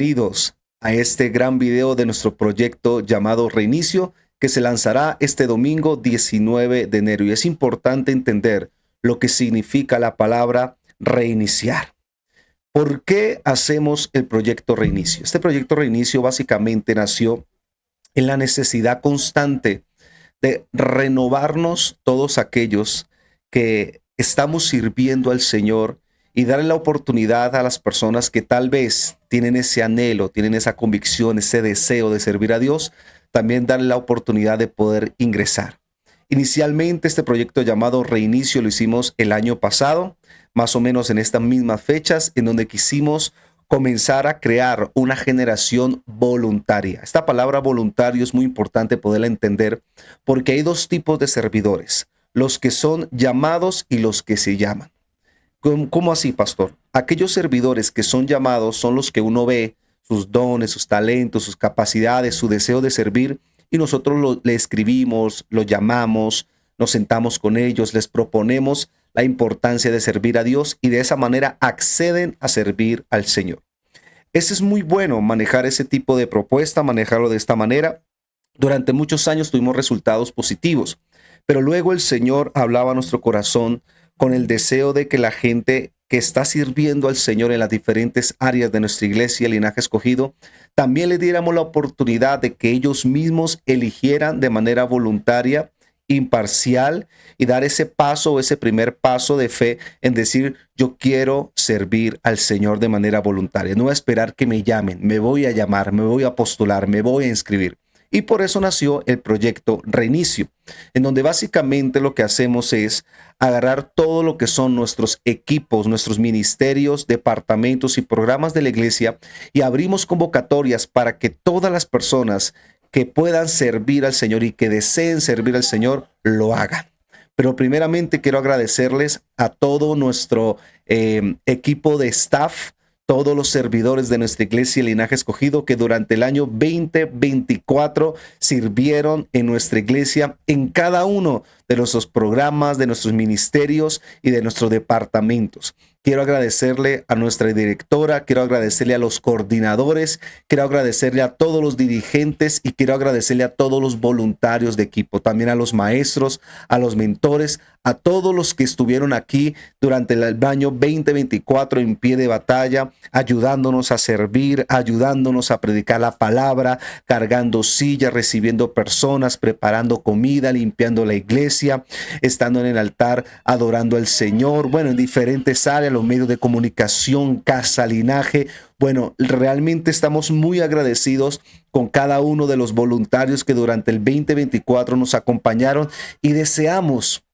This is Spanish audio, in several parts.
Bienvenidos a este gran video de nuestro proyecto llamado Reinicio, que se lanzará este domingo 19 de enero. Y es importante entender lo que significa la palabra reiniciar. ¿Por qué hacemos el proyecto Reinicio? Este proyecto Reinicio básicamente nació en la necesidad constante de renovarnos todos aquellos que estamos sirviendo al Señor y darle la oportunidad a las personas que tal vez tienen ese anhelo, tienen esa convicción, ese deseo de servir a Dios, también darle la oportunidad de poder ingresar. Inicialmente este proyecto llamado Reinicio lo hicimos el año pasado, más o menos en estas mismas fechas, en donde quisimos comenzar a crear una generación voluntaria. Esta palabra voluntario es muy importante poderla entender porque hay dos tipos de servidores, los que son llamados y los que se llaman. ¿Cómo así, pastor? Aquellos servidores que son llamados son los que uno ve, sus dones, sus talentos, sus capacidades, su deseo de servir, y nosotros le escribimos, lo llamamos, nos sentamos con ellos, les proponemos la importancia de servir a Dios y de esa manera acceden a servir al Señor. Ese es muy bueno manejar ese tipo de propuesta, manejarlo de esta manera. Durante muchos años tuvimos resultados positivos, pero luego el Señor hablaba a nuestro corazón con el deseo de que la gente que está sirviendo al Señor en las diferentes áreas de nuestra iglesia, el Linaje Escogido, también le diéramos la oportunidad de que ellos mismos eligieran de manera voluntaria, imparcial, y dar ese paso, ese primer paso de fe en decir: yo quiero servir al Señor de manera voluntaria. No voy a esperar que me llamen, me voy a llamar, me voy a postular, me voy a inscribir. Y por eso nació el proyecto Reinicio, en donde básicamente lo que hacemos es agarrar todo lo que son nuestros equipos, nuestros ministerios, departamentos y programas de la iglesia, y abrimos convocatorias para que todas las personas que puedan servir al Señor y que deseen servir al Señor lo hagan. Pero primeramente quiero agradecerles a todo nuestro equipo de staff, todos los servidores de nuestra iglesia, el Linaje Escogido, que durante el año 2024 sirvieron en nuestra iglesia en cada uno de nuestros programas, de nuestros ministerios y de nuestros departamentos. Quiero agradecerle a nuestra directora, quiero agradecerle a los coordinadores, quiero agradecerle a todos los dirigentes y quiero agradecerle a todos los voluntarios de equipo, también a los maestros, a los mentores, a todos los que estuvieron aquí durante el año 2024 en pie de batalla, ayudándonos a servir, ayudándonos a predicar la palabra, cargando sillas, recibiendo personas, preparando comida, limpiando la iglesia, estando en el altar, adorando al Señor, bueno, en diferentes áreas, los medios de comunicación, Casa Linaje. Bueno, realmente estamos muy agradecidos con cada uno de los voluntarios que durante el 2024 nos acompañaron y deseamos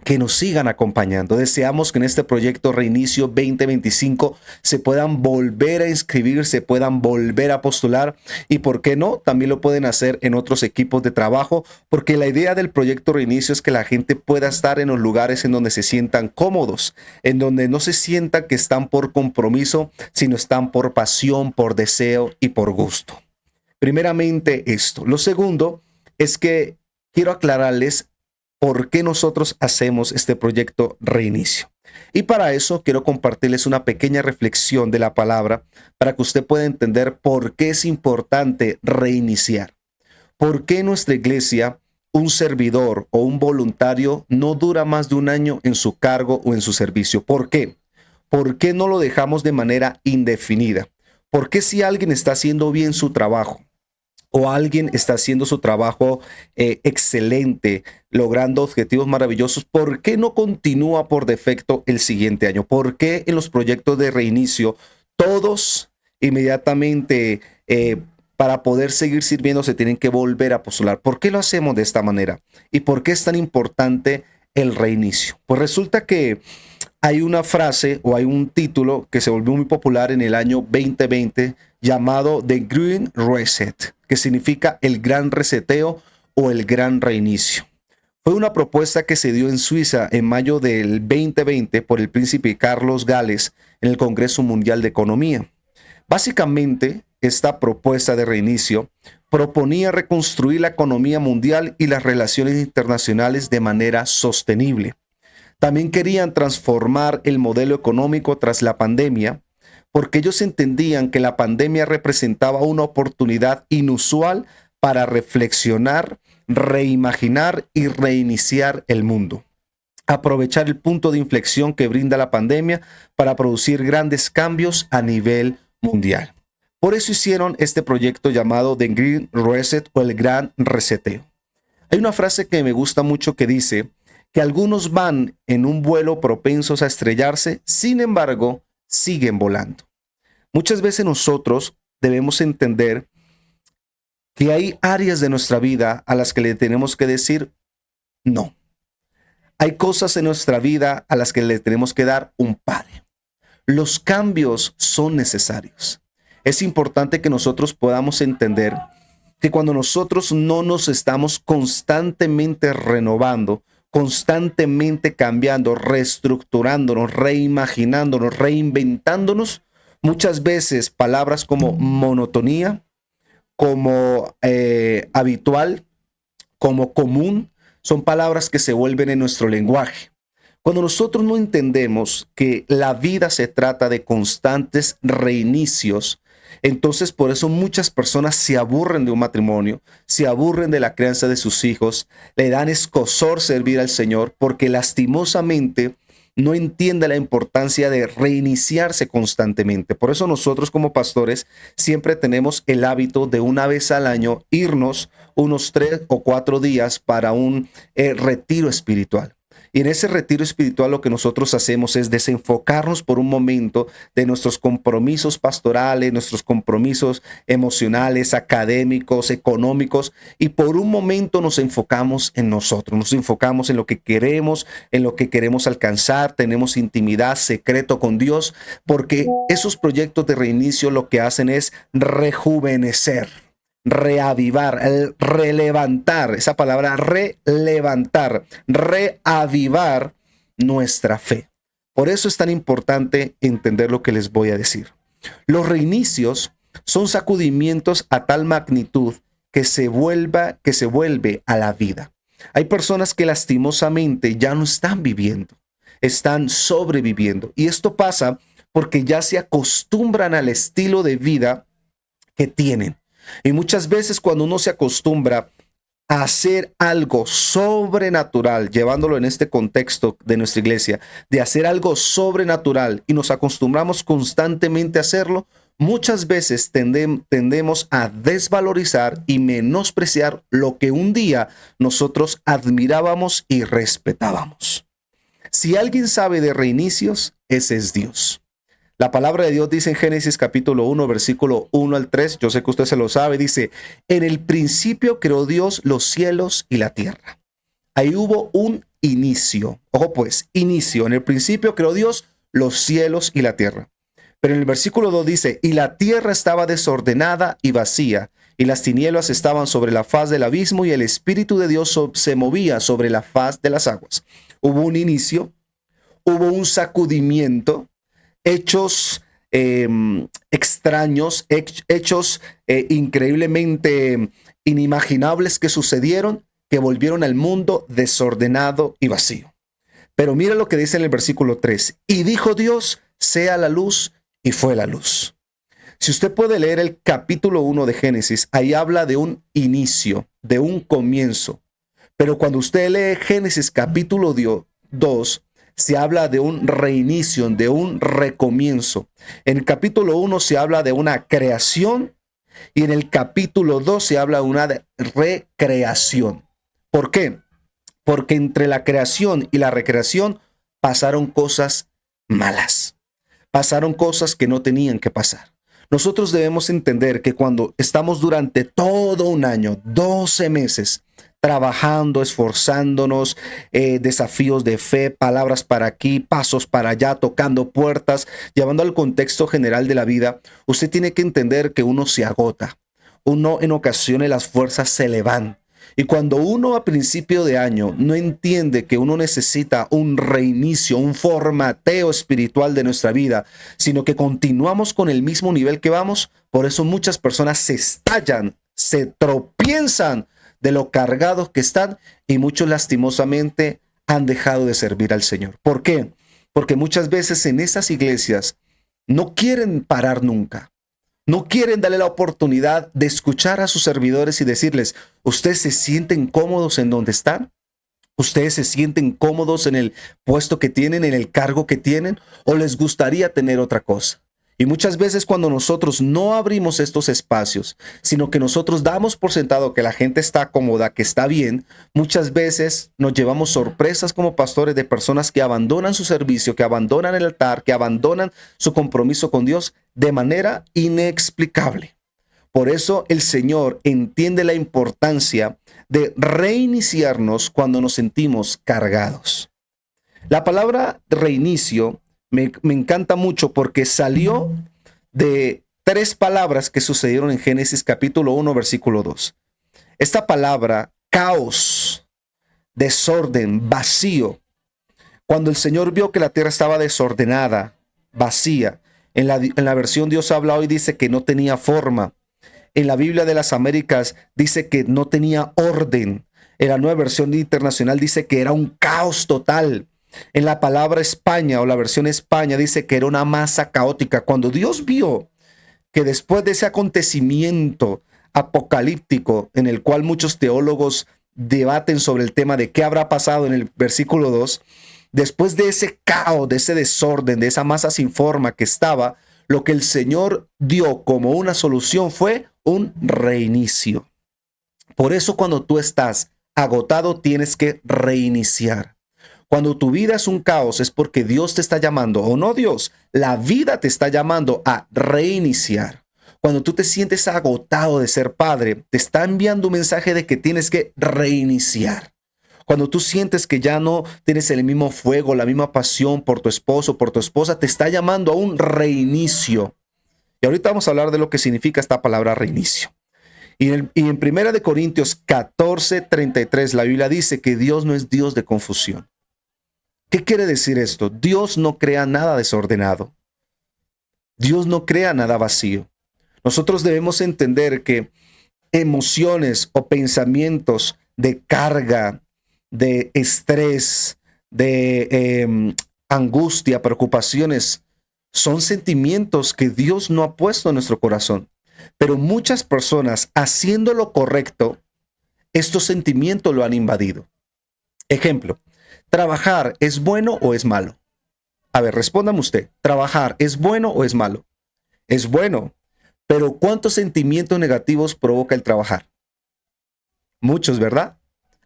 que nos sigan acompañando. Deseamos que en este proyecto Reinicio 2025 se puedan volver a inscribir, se puedan volver a postular y, ¿por qué no? También lo pueden hacer en otros equipos de trabajo, porque la idea del proyecto Reinicio es que la gente pueda estar en los lugares en donde se sientan cómodos, en donde no se sientan que están por compromiso, sino están por pasión, por deseo y por gusto. Primeramente esto. Lo segundo es que quiero aclararles por qué nosotros hacemos este proyecto Reinicio. Y para eso quiero compartirles una pequeña reflexión de la palabra para que usted pueda entender por qué es importante reiniciar. ¿Por qué en nuestra iglesia un servidor o un voluntario no dura más de un año en su cargo o en su servicio? ¿Por qué? ¿Por qué no lo dejamos de manera indefinida? ¿Por qué si alguien está haciendo bien su trabajo o alguien está haciendo su trabajo excelente, logrando objetivos maravillosos, por qué no continúa por defecto el siguiente año? ¿Por qué en los proyectos de reinicio todos inmediatamente para poder seguir sirviendo se tienen que volver a postular? ¿Por qué lo hacemos de esta manera? ¿Y por qué es tan importante el reinicio? Pues resulta que hay una frase o hay un título que se volvió muy popular en el año 2020 llamado The Green Reset, que significa el gran reseteo o el gran reinicio. Fue una propuesta que se dio en Suiza en mayo del 2020 por el príncipe Carlos Gales en el Congreso Mundial de Economía. Básicamente, esta propuesta de reinicio proponía reconstruir la economía mundial y las relaciones internacionales de manera sostenible. También querían transformar el modelo económico tras la pandemia porque ellos entendían que la pandemia representaba una oportunidad inusual para reflexionar, reimaginar y reiniciar el mundo. Aprovechar el punto de inflexión que brinda la pandemia para producir grandes cambios a nivel mundial. Por eso hicieron este proyecto llamado The Green Reset o el Gran Reseteo. Hay una frase que me gusta mucho que dice que algunos van en un vuelo propensos a estrellarse, sin embargo, siguen volando. Muchas veces nosotros debemos entender que hay áreas de nuestra vida a las que le tenemos que decir no. Hay cosas en nuestra vida a las que le tenemos que dar un pare. Los cambios son necesarios. Es importante que nosotros podamos entender que cuando nosotros no nos estamos constantemente renovando, constantemente cambiando, reestructurándonos, reimaginándonos, reinventándonos, muchas veces palabras como monotonía, como habitual, como común, son palabras que se vuelven en nuestro lenguaje. Cuando nosotros no entendemos que la vida se trata de constantes reinicios, entonces por eso muchas personas se aburren de un matrimonio, se aburren de la crianza de sus hijos, le dan escozor servir al Señor porque lastimosamente no entiende la importancia de reiniciarse constantemente. Por eso nosotros como pastores siempre tenemos el hábito de una vez al año irnos unos 3 o 4 días para un retiro espiritual. Y en ese retiro espiritual lo que nosotros hacemos es desenfocarnos por un momento de nuestros compromisos pastorales, nuestros compromisos emocionales, académicos, económicos, y por un momento nos enfocamos en nosotros, nos enfocamos en lo que queremos alcanzar, tenemos intimidad, secreto con Dios, porque esos proyectos de reinicio lo que hacen es rejuvenecer, reavivar, relevantar, esa palabra relevantar, reavivar nuestra fe. Por eso es tan importante entender lo que les voy a decir. Los reinicios son sacudimientos a tal magnitud que se vuelve a la vida. Hay personas que lastimosamente ya no están viviendo, están sobreviviendo. Y esto pasa porque ya se acostumbran al estilo de vida que tienen. Y muchas veces cuando uno se acostumbra a hacer algo sobrenatural, llevándolo en este contexto de nuestra iglesia, de hacer algo sobrenatural y nos acostumbramos constantemente a hacerlo, muchas veces tendemos a desvalorizar y menospreciar lo que un día nosotros admirábamos y respetábamos. Si alguien sabe de reinicios, ese es Dios. La palabra de Dios dice en Génesis capítulo 1, versículo 1 al 3, yo sé que usted se lo sabe, dice, en el principio creó Dios los cielos y la tierra. Ahí hubo un inicio. Ojo pues, inicio. En el principio creó Dios los cielos y la tierra. Pero en el versículo 2 dice, y la tierra estaba desordenada y vacía, y las tinieblas estaban sobre la faz del abismo, y el Espíritu de Dios se movía sobre la faz de las aguas. Hubo un inicio, hubo un sacudimiento, hechos extraños, hechos increíblemente inimaginables que sucedieron, que volvieron al mundo desordenado y vacío. Pero mira lo que dice en el versículo 3. Y dijo Dios, sea la luz, y fue la luz. Si usted puede leer el capítulo 1 de Génesis, ahí habla de un inicio, de un comienzo. Pero cuando usted lee Génesis capítulo 2, se habla de un reinicio, de un recomienzo. En el capítulo 1 se habla de una creación y en el capítulo 2 se habla de una recreación. ¿Por qué? Porque entre la creación y la recreación pasaron cosas malas. Pasaron cosas que no tenían que pasar. Nosotros debemos entender que cuando estamos durante todo un año, 12 meses, trabajando, esforzándonos, desafíos de fe, palabras para aquí, pasos para allá, tocando puertas, llevando al contexto general de la vida, usted tiene que entender que uno se agota. Uno en ocasiones las fuerzas se le van. Y cuando uno a principio de año no entiende que uno necesita un reinicio, un formateo espiritual de nuestra vida, sino que continuamos con el mismo nivel que vamos, por eso muchas personas se estallan, se tropiezan de lo cargados que están y muchos lastimosamente han dejado de servir al Señor. ¿Por qué? Porque muchas veces en esas iglesias no quieren parar nunca. No quieren darle la oportunidad de escuchar a sus servidores y decirles, ¿ustedes se sienten cómodos en donde están? ¿Ustedes se sienten cómodos en el puesto que tienen, en el cargo que tienen? ¿O les gustaría tener otra cosa? Y muchas veces cuando nosotros no abrimos estos espacios, sino que nosotros damos por sentado que la gente está cómoda, que está bien, muchas veces nos llevamos sorpresas como pastores de personas que abandonan su servicio, que abandonan el altar, que abandonan su compromiso con Dios de manera inexplicable. Por eso el Señor entiende la importancia de reiniciarnos cuando nos sentimos cargados. La palabra reinicio me encanta mucho porque salió de tres palabras que sucedieron en Génesis capítulo 1, versículo 2. Esta palabra, caos, desorden, vacío. Cuando el Señor vio que la tierra estaba desordenada, vacía, en la versión Dios habla hoy dice que no tenía forma. En la Biblia de las Américas dice que no tenía orden. En la Nueva Versión Internacional dice que era un caos total. En la palabra España o la versión España dice que era una masa caótica. Cuando Dios vio que después de ese acontecimiento apocalíptico en el cual muchos teólogos debaten sobre el tema de qué habrá pasado en el versículo 2, después de ese caos, de ese desorden, de esa masa sin forma que estaba, lo que el Señor dio como una solución fue un reinicio. Por eso cuando tú estás agotado tienes que reiniciar. Cuando tu vida es un caos es porque Dios te está llamando, o no Dios, la vida te está llamando a reiniciar. Cuando tú te sientes agotado de ser padre, te está enviando un mensaje de que tienes que reiniciar. Cuando tú sientes que ya no tienes el mismo fuego, la misma pasión por tu esposo, por tu esposa, te está llamando a un reinicio. Y ahorita vamos a hablar de lo que significa esta palabra reinicio. Y en Primera de Corintios 14:33 la Biblia dice que Dios no es Dios de confusión. ¿Qué quiere decir esto? Dios no crea nada desordenado. Dios no crea nada vacío. Nosotros debemos entender que emociones o pensamientos de carga, de estrés, de angustia, preocupaciones, son sentimientos que Dios no ha puesto en nuestro corazón. Pero muchas personas, haciendo lo correcto, estos sentimientos lo han invadido. Ejemplo, ¿trabajar es bueno o es malo? A ver, respóndame usted, ¿trabajar es bueno o es malo? Es bueno, pero ¿cuántos sentimientos negativos provoca el trabajar? Muchos, ¿verdad?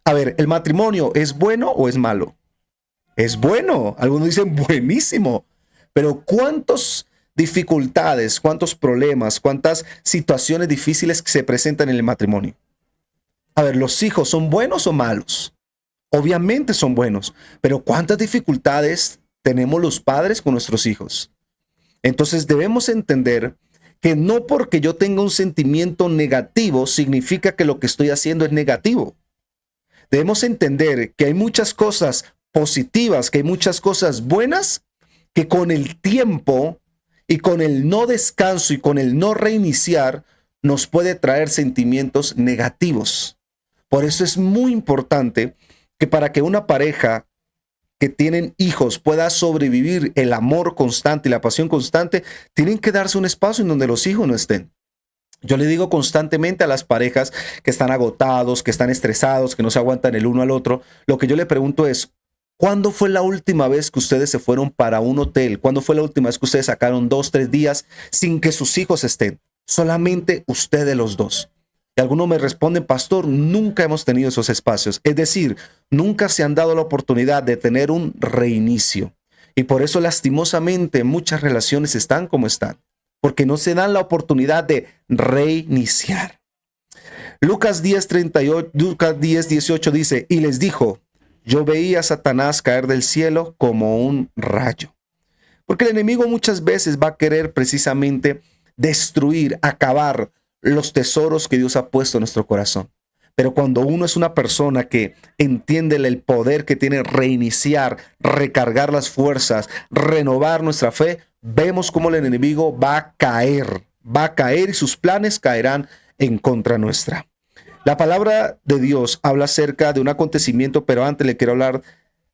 A ver, ¿el matrimonio es bueno o es malo? Es bueno. Algunos dicen buenísimo. Pero ¿cuántas dificultades, cuántos problemas, cuántas situaciones difíciles que se presentan en el matrimonio? A ver, ¿los hijos son buenos o malos? Obviamente son buenos. Pero ¿cuántas dificultades tenemos los padres con nuestros hijos? Entonces debemos entender que no porque yo tenga un sentimiento negativo significa que lo que estoy haciendo es negativo. Debemos entender que hay muchas cosas positivas, que hay muchas cosas buenas, que con el tiempo y con el no descanso y con el no reiniciar nos puede traer sentimientos negativos. Por eso es muy importante que para que una pareja que tienen hijos pueda sobrevivir el amor constante y la pasión constante, tienen que darse un espacio en donde los hijos no estén. Yo le digo constantemente a las parejas que están agotados, que están estresados, que no se aguantan el uno al otro, lo que yo le pregunto es, ¿cuándo fue la última vez que ustedes se fueron para un hotel? ¿Cuándo fue la última vez que ustedes sacaron 2, 3 días sin que sus hijos estén? Solamente ustedes los dos. Y algunos me responden, pastor, nunca hemos tenido esos espacios. Es decir, nunca se han dado la oportunidad de tener un reinicio. Y por eso lastimosamente muchas relaciones están como están, porque no se dan la oportunidad de reiniciar. Lucas 10:18 dice, y les dijo, yo veía a Satanás caer del cielo como un rayo. Porque el enemigo muchas veces va a querer precisamente destruir, acabar los tesoros que Dios ha puesto en nuestro corazón. Pero cuando uno es una persona que entiende el poder que tiene reiniciar, recargar las fuerzas, renovar nuestra fe, vemos cómo el enemigo va a caer y sus planes caerán en contra nuestra. La palabra de Dios habla acerca de un acontecimiento, pero antes le quiero hablar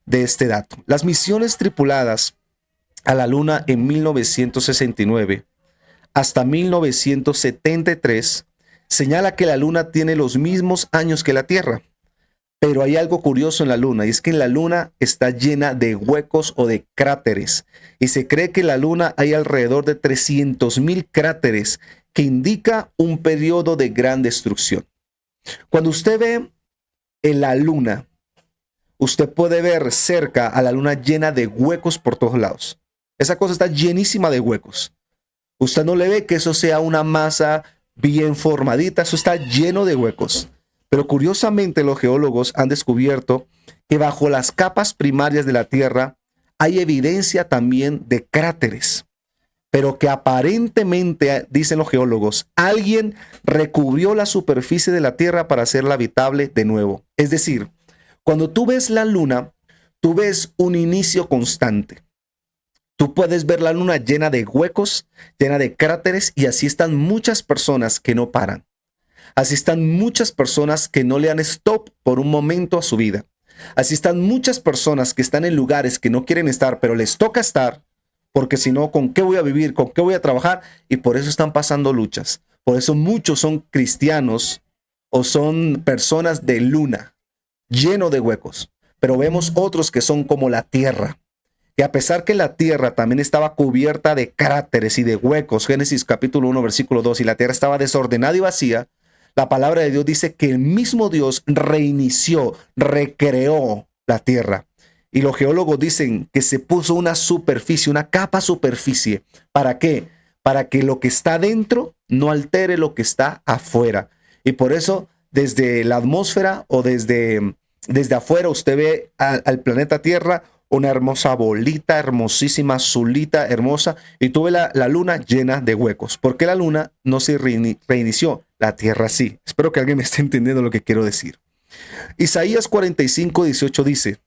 de este dato. Las misiones tripuladas a la luna en 1969 hasta 1973, señala que la luna tiene los mismos años que la Tierra. Pero hay algo curioso en la luna, y es que en la luna está llena de huecos o de cráteres. Y se cree que en la luna hay alrededor de 300.000 cráteres, que indica un periodo de gran destrucción. Cuando usted ve en la luna, usted puede ver cerca a la luna llena de huecos por todos lados. Esa cosa está llenísima de huecos. Usted no le ve que eso sea una masa bien formadita, eso está lleno de huecos. Pero curiosamente los geólogos han descubierto que bajo las capas primarias de la Tierra hay evidencia también de cráteres, pero que aparentemente, dicen los geólogos, alguien recubrió la superficie de la Tierra para hacerla habitable de nuevo. Es decir, cuando tú ves la luna, tú ves un inicio constante. Tú puedes ver la luna llena de huecos, llena de cráteres, y así están muchas personas que no paran. Así están muchas personas que no le dan stop por un momento a su vida. Así están muchas personas que están en lugares que no quieren estar, pero les toca estar, porque si no, ¿con qué voy a vivir? ¿Con qué voy a trabajar? Y por eso están pasando luchas. Por eso muchos son cristianos o son personas de luna, lleno de huecos. Pero vemos otros que son como la tierra, que a pesar que la tierra también estaba cubierta de cráteres y de huecos, Génesis capítulo 1, versículo 2, y la tierra estaba desordenada y vacía, la palabra de Dios dice que el mismo Dios reinició, recreó la tierra. Y los geólogos dicen que se puso una superficie, una capa superficie. ¿Para qué? Para que lo que está dentro no altere lo que está afuera. Y por eso desde la atmósfera o desde afuera usted ve al planeta Tierra una hermosa bolita, hermosísima, azulita, hermosa, y tú ves la luna llena de huecos. ¿Por qué la luna no se reinició? La Tierra sí. Espero que alguien me esté entendiendo lo que quiero decir. Isaías 45:18 dice,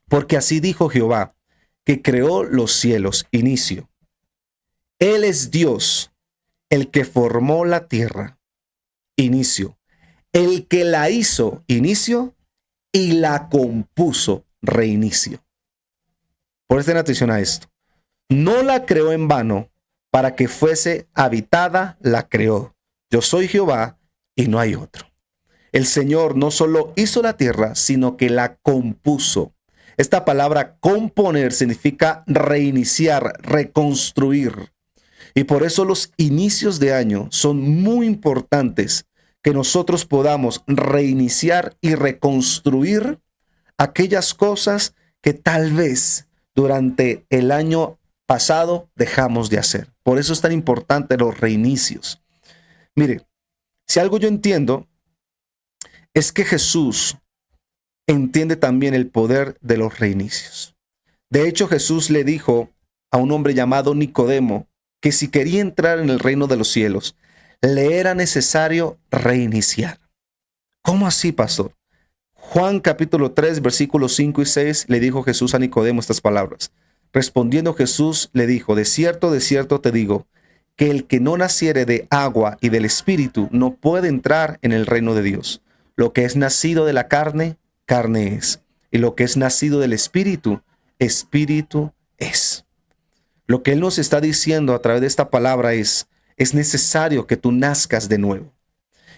porque así dijo Jehová, que creó los cielos, inicio. Él es Dios, el que formó la tierra, inicio. El que la hizo, inicio, y la compuso, reinicio. Presten atención a esto. No la creó en vano, para que fuese habitada, la creó. Yo soy Jehová y no hay otro. El Señor no solo hizo la tierra, sino que la compuso. Esta palabra componer significa reiniciar, reconstruir. Y por eso los inicios de año son muy importantes, que nosotros podamos reiniciar y reconstruir aquellas cosas que tal vez durante el año pasado dejamos de hacer. Por eso es tan importante los reinicios. Mire, si algo yo entiendo es que Jesús entiende también el poder de los reinicios. De hecho, Jesús le dijo a un hombre llamado Nicodemo que si quería entrar en el reino de los cielos, le era necesario reiniciar. ¿Cómo así, pastor? Juan capítulo 3, versículos 5 y 6, le dijo Jesús a Nicodemo estas palabras. Respondiendo Jesús le dijo, de cierto te digo, que el que no naciere de agua y del Espíritu no puede entrar en el reino de Dios. Lo que es nacido de la carne, carne es. Y lo que es nacido del Espíritu, Espíritu es. Lo que Él nos está diciendo a través de esta palabra es necesario que tú nazcas de nuevo.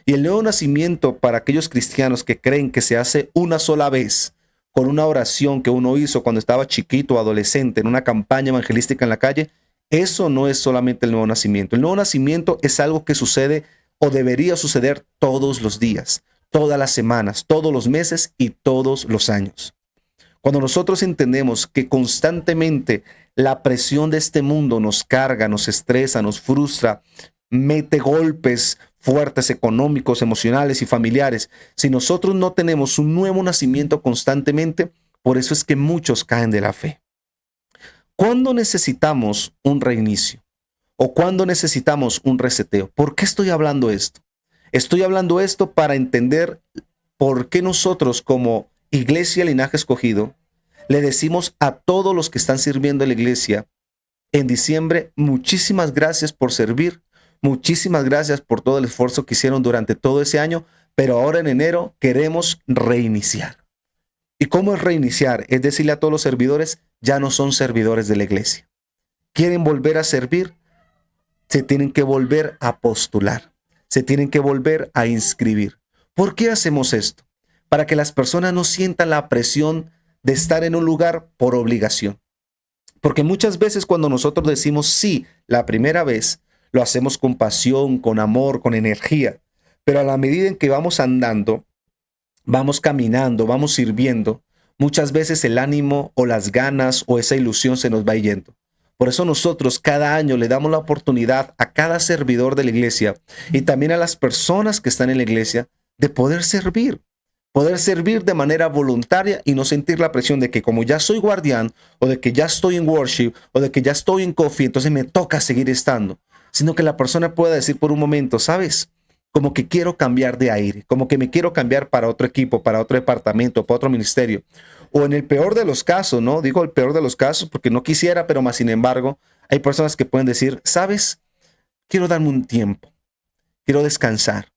Y el nuevo nacimiento para aquellos cristianos que creen que se hace una sola vez, con una oración que uno hizo cuando estaba chiquito o adolescente en una campaña evangelística en la calle, eso no es solamente el nuevo nacimiento. El nuevo nacimiento es algo que sucede o debería suceder todos los días, todas las semanas, todos los meses y todos los años. Cuando nosotros entendemos que constantemente la presión de este mundo nos carga, nos estresa, nos frustra, mete golpes fuertes económicos, emocionales y familiares. Si nosotros no tenemos un nuevo nacimiento constantemente, por eso es que muchos caen de la fe. ¿Cuándo necesitamos un reinicio? ¿O cuándo necesitamos un reseteo? ¿Por qué estoy hablando esto? Estoy hablando esto para entender por qué nosotros como Iglesia Linaje Escogido le decimos a todos los que están sirviendo en la iglesia en diciembre, muchísimas gracias por servir, muchísimas gracias por todo el esfuerzo que hicieron durante todo ese año, pero ahora en enero queremos reiniciar. ¿Y cómo es reiniciar? Es decirle a todos los servidores, ya no son servidores de la iglesia. quieren volver a servir, se tienen que volver a postular, se tienen que volver a inscribir. ¿Por qué hacemos esto? Para que las personas no sientan la presión de estar en un lugar por obligación. Porque muchas veces cuando nosotros decimos sí la primera vez, lo hacemos con pasión, con amor, con energía. Pero a la medida en que vamos andando, vamos caminando, vamos sirviendo, muchas veces el ánimo o las ganas o esa ilusión se nos va yendo. Por eso nosotros cada año le damos la oportunidad a cada servidor de la iglesia y también a las personas que están en la iglesia de poder servir de manera voluntaria y no sentir la presión de que como ya soy guardián o de que ya estoy en worship o de que ya estoy en coffee, entonces me toca seguir estando, sino que la persona pueda decir por un momento, ¿sabes? Como que quiero cambiar de aire, como que me quiero cambiar para otro equipo, para otro departamento, para otro ministerio. O en el peor de los casos, ¿no? Digo el peor de los casos porque no quisiera, pero más sin embargo, hay personas que pueden decir, ¿sabes? Quiero darme un tiempo, quiero descansar,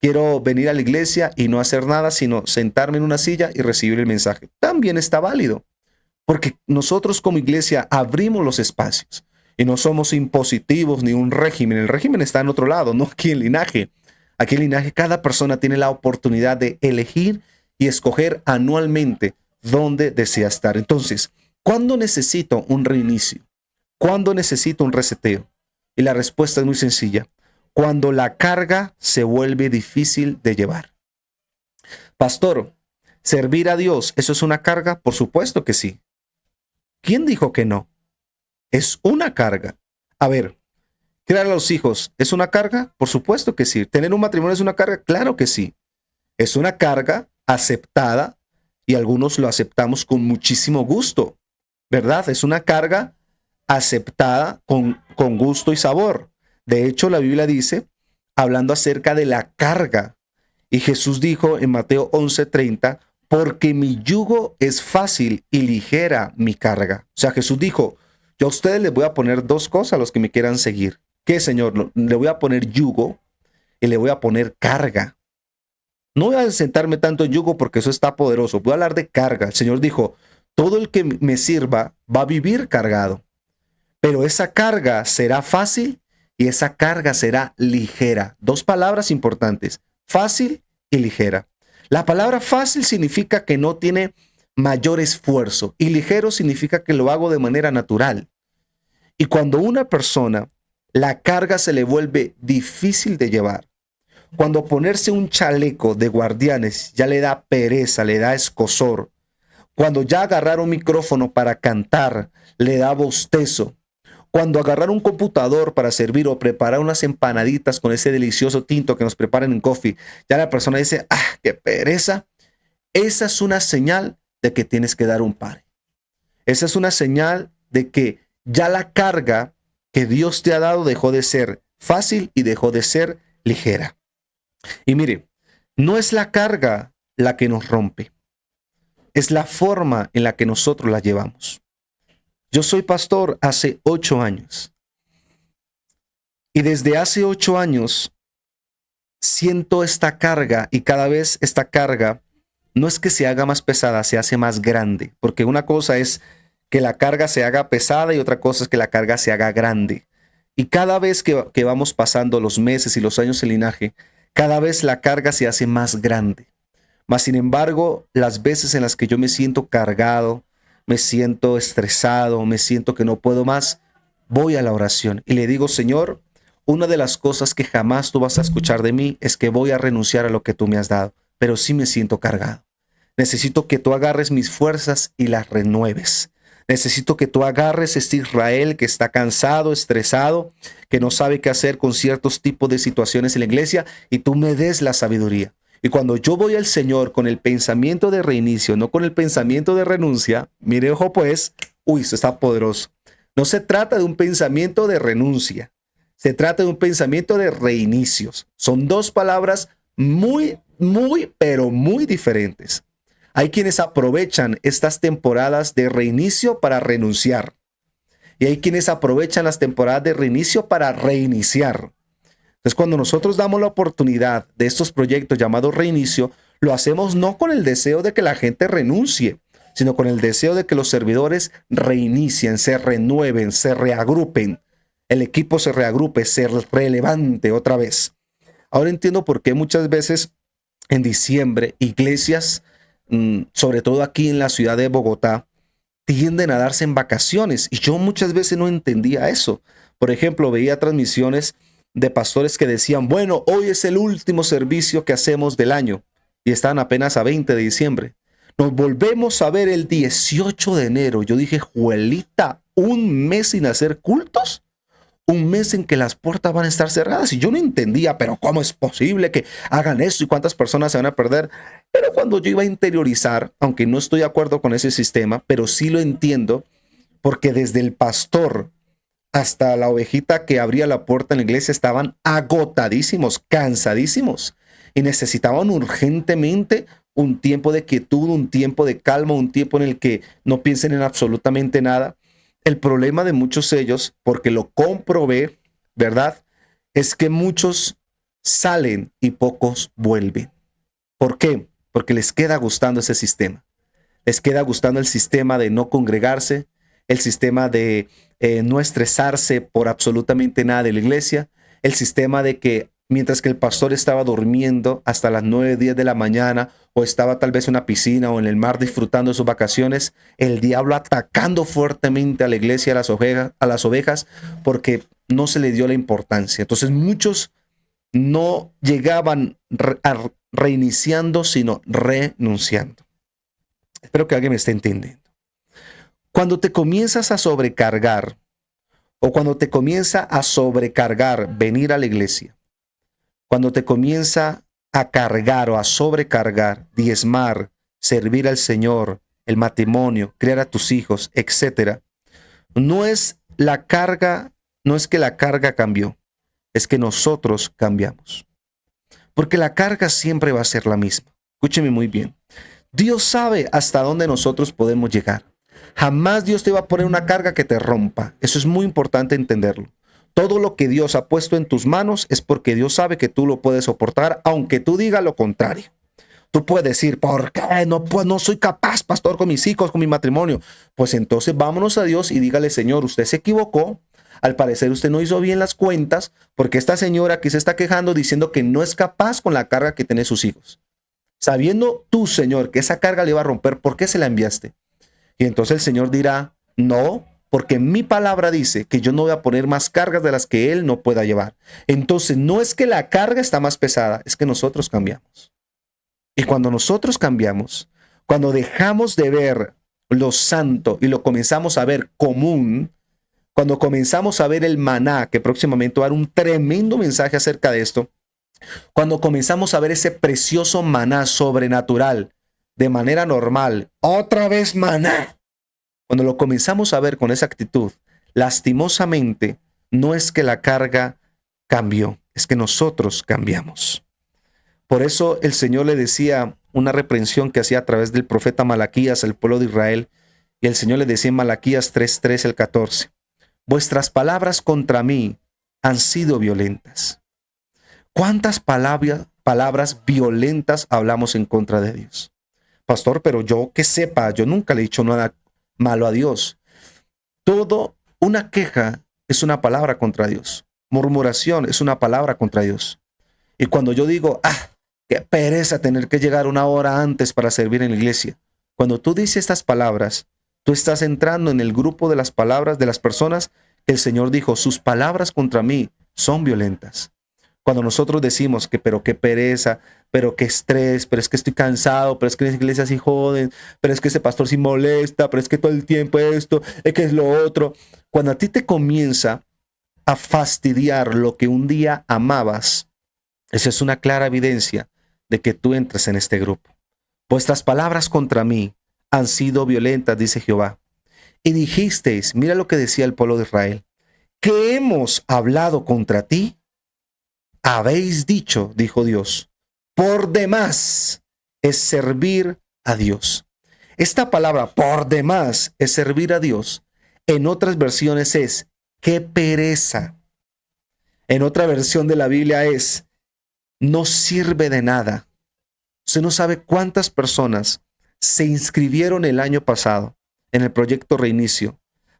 quiero venir a la iglesia y no hacer nada, sino sentarme en una silla y recibir el mensaje. También está válido, porque nosotros como iglesia abrimos los espacios y no somos impositivos ni un régimen. El régimen está en otro lado, no aquí en Linaje. Aquí en Linaje cada persona tiene la oportunidad de elegir y escoger anualmente dónde desea estar. Entonces, ¿cuándo necesito un reinicio? ¿Cuándo necesito un reseteo? Y la respuesta es muy sencilla. Cuando la carga se vuelve difícil de llevar. Pastor, ¿servir a Dios, eso es una carga? Por supuesto que sí. ¿Quién dijo que no? Es una carga. A ver, criar a los hijos, ¿es una carga? Por supuesto que sí. ¿Tener un matrimonio es una carga? Claro que sí. Es una carga aceptada y algunos lo aceptamos con muchísimo gusto, ¿verdad? Es una carga aceptada con gusto y sabor. De hecho, la Biblia dice, hablando acerca de la carga, y Jesús dijo en Mateo 11:30, porque mi yugo es fácil y ligera mi carga. O sea, Jesús dijo, yo a ustedes les voy a poner dos cosas a los que me quieran seguir. ¿Qué, Señor? Le voy a poner yugo y le voy a poner carga. No voy a sentarme tanto en yugo porque eso está poderoso. Voy a hablar de carga. El Señor dijo, todo el que me sirva va a vivir cargado. Pero esa carga será fácil y esa carga será ligera. Dos palabras importantes, fácil y ligera. La palabra fácil significa que no tiene mayor esfuerzo y ligero significa que lo hago de manera natural. Y cuando una persona la carga se le vuelve difícil de llevar, cuando ponerse un chaleco de guardianes ya le da pereza, le da escozor, cuando ya agarrar un micrófono para cantar le da bostezo, cuando agarrar un computador para servir o preparar unas empanaditas con ese delicioso tinto que nos preparan en coffee, ya la persona dice, qué pereza. Esa es una señal de que tienes que dar un pare. Esa es una señal de que ya la carga que Dios te ha dado dejó de ser fácil y dejó de ser ligera. Y mire, no es la carga la que nos rompe, es la forma en la que nosotros la llevamos. Yo soy pastor hace 8 años y desde hace 8 años siento esta carga y cada vez esta carga no es que se haga más pesada, se hace más grande, porque una cosa es que la carga se haga pesada y otra cosa es que la carga se haga grande. Y cada vez que vamos pasando los meses y los años en Linaje, cada vez la carga se hace más grande. Mas sin embargo, las veces en las que yo me siento cargado, me siento estresado, me siento que no puedo más, voy a la oración y le digo, Señor, una de las cosas que jamás tú vas a escuchar de mí es que voy a renunciar a lo que tú me has dado, pero sí me siento cargado. Necesito que tú agarres mis fuerzas y las renueves. Necesito que tú agarres este Israel que está cansado, estresado, que no sabe qué hacer con ciertos tipos de situaciones en la iglesia y tú me des la sabiduría. Y cuando yo voy al Señor con el pensamiento de reinicio, no con el pensamiento de renuncia, mire, ojo pues, esto está poderoso. No se trata de un pensamiento de renuncia, se trata de un pensamiento de reinicios. Son dos palabras pero muy diferentes. Hay quienes aprovechan estas temporadas de reinicio para renunciar. Y hay quienes aprovechan las temporadas de reinicio para reiniciar. Entonces, cuando nosotros damos la oportunidad de estos proyectos llamados reinicio, lo hacemos no con el deseo de que la gente renuncie, sino con el deseo de que los servidores reinicien, se renueven, se reagrupen, el equipo se reagrupe, se relevante otra vez. Ahora entiendo por qué muchas veces en diciembre iglesias, sobre todo aquí en la ciudad de Bogotá, tienden a darse en vacaciones. Y yo muchas veces no entendía eso. Por ejemplo, veía transmisiones de pastores que decían, bueno, hoy es el último servicio que hacemos del año. Y estaban apenas a 20 de diciembre. Nos volvemos a ver el 18 de enero. Yo dije, Juelita, ¿un mes sin hacer cultos? Un mes en que las puertas van a estar cerradas. Y yo no entendía, pero ¿cómo es posible que hagan eso y cuántas personas se van a perder? Pero cuando yo iba a interiorizar, aunque no estoy de acuerdo con ese sistema, pero sí lo entiendo, porque desde el pastor hasta la ovejita que abría la puerta en la iglesia estaban agotadísimos, cansadísimos y necesitaban urgentemente un tiempo de quietud, un tiempo de calma, un tiempo en el que no piensen en absolutamente nada. El problema de muchos de ellos, porque lo comprobé, ¿verdad? Es que muchos salen y pocos vuelven. ¿Por qué? Porque les queda gustando ese sistema. Les queda gustando el sistema de no congregarse, el sistema de no estresarse por absolutamente nada de la iglesia, el sistema de que mientras que el pastor estaba durmiendo hasta las 9, 10 de la mañana o estaba tal vez en una piscina o en el mar disfrutando de sus vacaciones, el diablo atacando fuertemente a la iglesia, a las ovejas, porque no se le dio la importancia. Entonces muchos no llegaban a reiniciando, sino renunciando. Espero que alguien me esté entendiendo. Cuando te comienzas a sobrecargar o cuando te comienza a sobrecargar venir a la iglesia, cuando te comienza a cargar o a sobrecargar, diezmar, servir al Señor, el matrimonio, criar a tus hijos, etcétera, no es la carga, no es que la carga cambió, es que nosotros cambiamos. Porque la carga siempre va a ser la misma. Escúcheme muy bien. Dios sabe hasta dónde nosotros podemos llegar. Jamás Dios te va a poner una carga que te rompa. Eso es muy importante entenderlo. Todo lo que Dios ha puesto en tus manos es porque Dios sabe que tú lo puedes soportar, aunque tú digas lo contrario. Tú puedes decir, ¿por qué? No soy capaz, pastor, con mis hijos, con mi matrimonio. Pues entonces vámonos a Dios y dígale, Señor, usted se equivocó. Al parecer usted no hizo bien las cuentas porque esta señora aquí se está quejando diciendo que no es capaz con la carga que tiene sus hijos. Sabiendo tú, Señor, que esa carga le iba a romper, ¿por qué se la enviaste? Y entonces el Señor dirá, no, porque mi palabra dice que yo no voy a poner más cargas de las que Él no pueda llevar. Entonces no es que la carga está más pesada, es que nosotros cambiamos. Y cuando nosotros cambiamos, cuando dejamos de ver lo santo y lo comenzamos a ver común, cuando comenzamos a ver el maná, que próximamente va a dar un tremendo mensaje acerca de esto, cuando comenzamos a ver ese precioso maná sobrenatural de manera normal, otra vez maná, cuando lo comenzamos a ver con esa actitud, lastimosamente, no es que la carga cambió, es que nosotros cambiamos. Por eso el Señor le decía una reprensión que hacía a través del profeta Malaquías al pueblo de Israel, y el Señor le decía en Malaquías 3:13 al 14, vuestras palabras contra mí han sido violentas. ¿Cuántas palabras violentas hablamos en contra de Dios? Pastor, pero yo que sepa, yo nunca le he dicho nada malo a Dios. Una queja es una palabra contra Dios. Murmuración es una palabra contra Dios. Y cuando yo digo, qué pereza tener que llegar una hora antes para servir en la iglesia. Cuando tú dices estas palabras, tú estás entrando en el grupo de las palabras de las personas que el Señor dijo, sus palabras contra mí son violentas. Cuando nosotros decimos que, pero qué pereza, pero qué estrés, pero es que estoy cansado, pero es que las iglesias sí joden, pero es que ese pastor sí molesta, pero es que todo el tiempo esto, es que es lo otro. Cuando a ti te comienza a fastidiar lo que un día amabas, esa es una clara evidencia de que tú entres en este grupo. Vuestras palabras contra mí han sido violentas, dice Jehová. Y dijisteis, mira lo que decía el pueblo de Israel, ¿qué hemos hablado contra ti? Habéis dicho, dijo Dios, por demás es servir a Dios. Esta palabra por demás es servir a Dios. En otras versiones es qué pereza. En otra versión de la Biblia es no sirve de nada. Usted no sabe cuántas personas se inscribieron el año pasado en el proyecto Reinicio